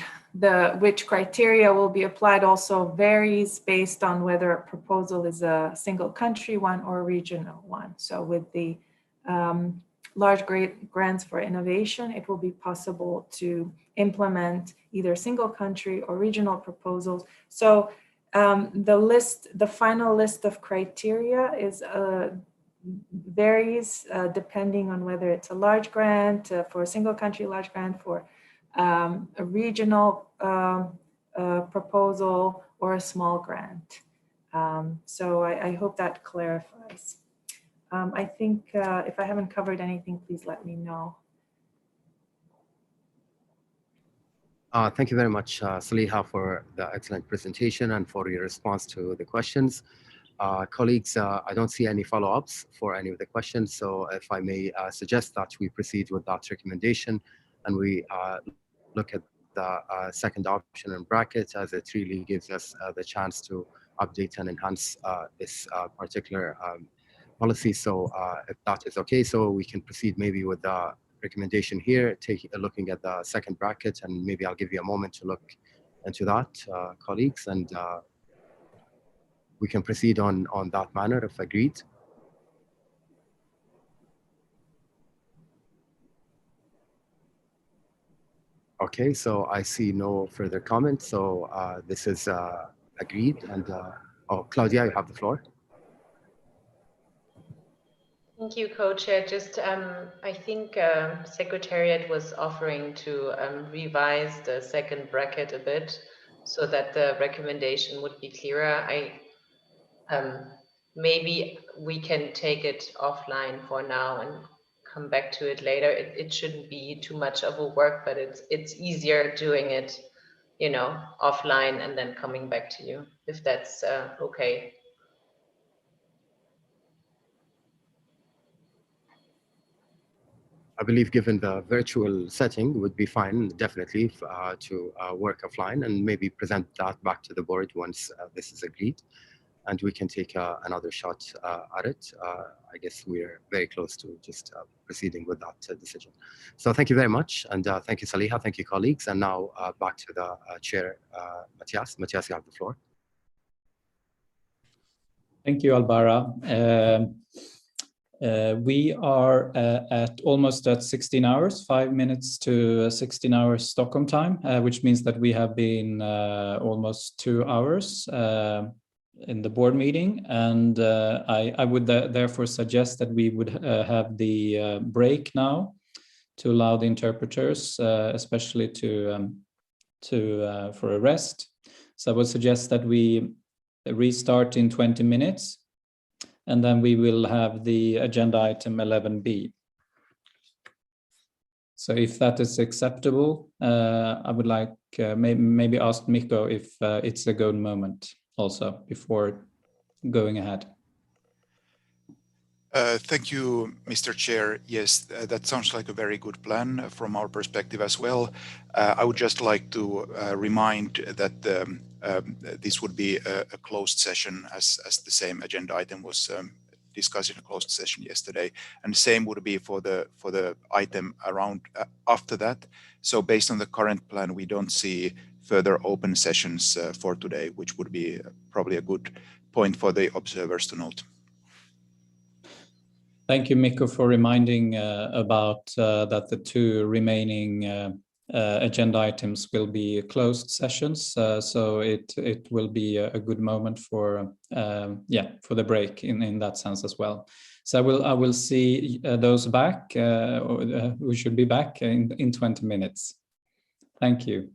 which criteria will be applied also varies based on whether a proposal is a single country one or a regional one. So with the large grants for innovation, it will be possible to implement either single country or regional proposals. So the final list of criteria is varies depending on whether it's a large grant for a single country, large grant for a regional proposal or a small grant. So I hope that clarifies. I think if I haven't covered anything, please let me know. Thank you very much, Saliha, for the excellent presentation and for your response to the questions. Colleagues, I don't see any follow-ups for any of the questions, so if I may suggest that we proceed with that recommendation and we look at the second option in brackets, as it really gives us the chance to update and enhance this particular policy. So if that is okay, so we can proceed maybe with the recommendation here, looking at the second bracket, and maybe I'll give you a moment to look into that, colleagues, and we can proceed on that manner if agreed. Okay, so I see no further comments. So this is agreed. And oh, Claudia, you have the floor. Thank you, Co-Chair. Just, I think Secretariat was offering to revise the second bracket a bit so that the recommendation would be clearer. Maybe we can take it offline for now and come back to it later. It shouldn't be too much of a work, but it's easier doing it, you know, offline and then coming back to you, if that's okay. I believe given the virtual setting would be fine, definitely, to work offline and maybe present that back to the board once this is agreed. And we can take another shot at it. I guess we're very close to just proceeding with that decision. So thank you very much. And thank you, Saliha. Thank you, colleagues. And now back to the chair, Matthias. Matthias, you have the floor. Thank you, Albara. We are at almost at 16 hours, 5 minutes to 16 hours Stockholm time, which means that we have been almost 2 hours in the board meeting. And I would therefore suggest that we would have the break now to allow the interpreters, especially for a rest. So I would suggest that we restart in 20 minutes. And then we will have the agenda item 11B. So if that is acceptable, I would like maybe ask Mikko if it's a good moment also before going ahead. Thank you, Mr. Chair. Yes, that sounds like a very good plan from our perspective as well. I would just like to remind that this would be a closed session as the same agenda item was discussed in a closed session yesterday, and the same would be for the item around after that. So based on the current plan, we don't see further open sessions for today, which would be probably a good point for the observers to note. Thank you, Mikko, for reminding about that the two remaining agenda items will be closed sessions. So it will be a good moment for the break in that sense as well. So I will see those back. We should be back in 20 minutes. Thank you.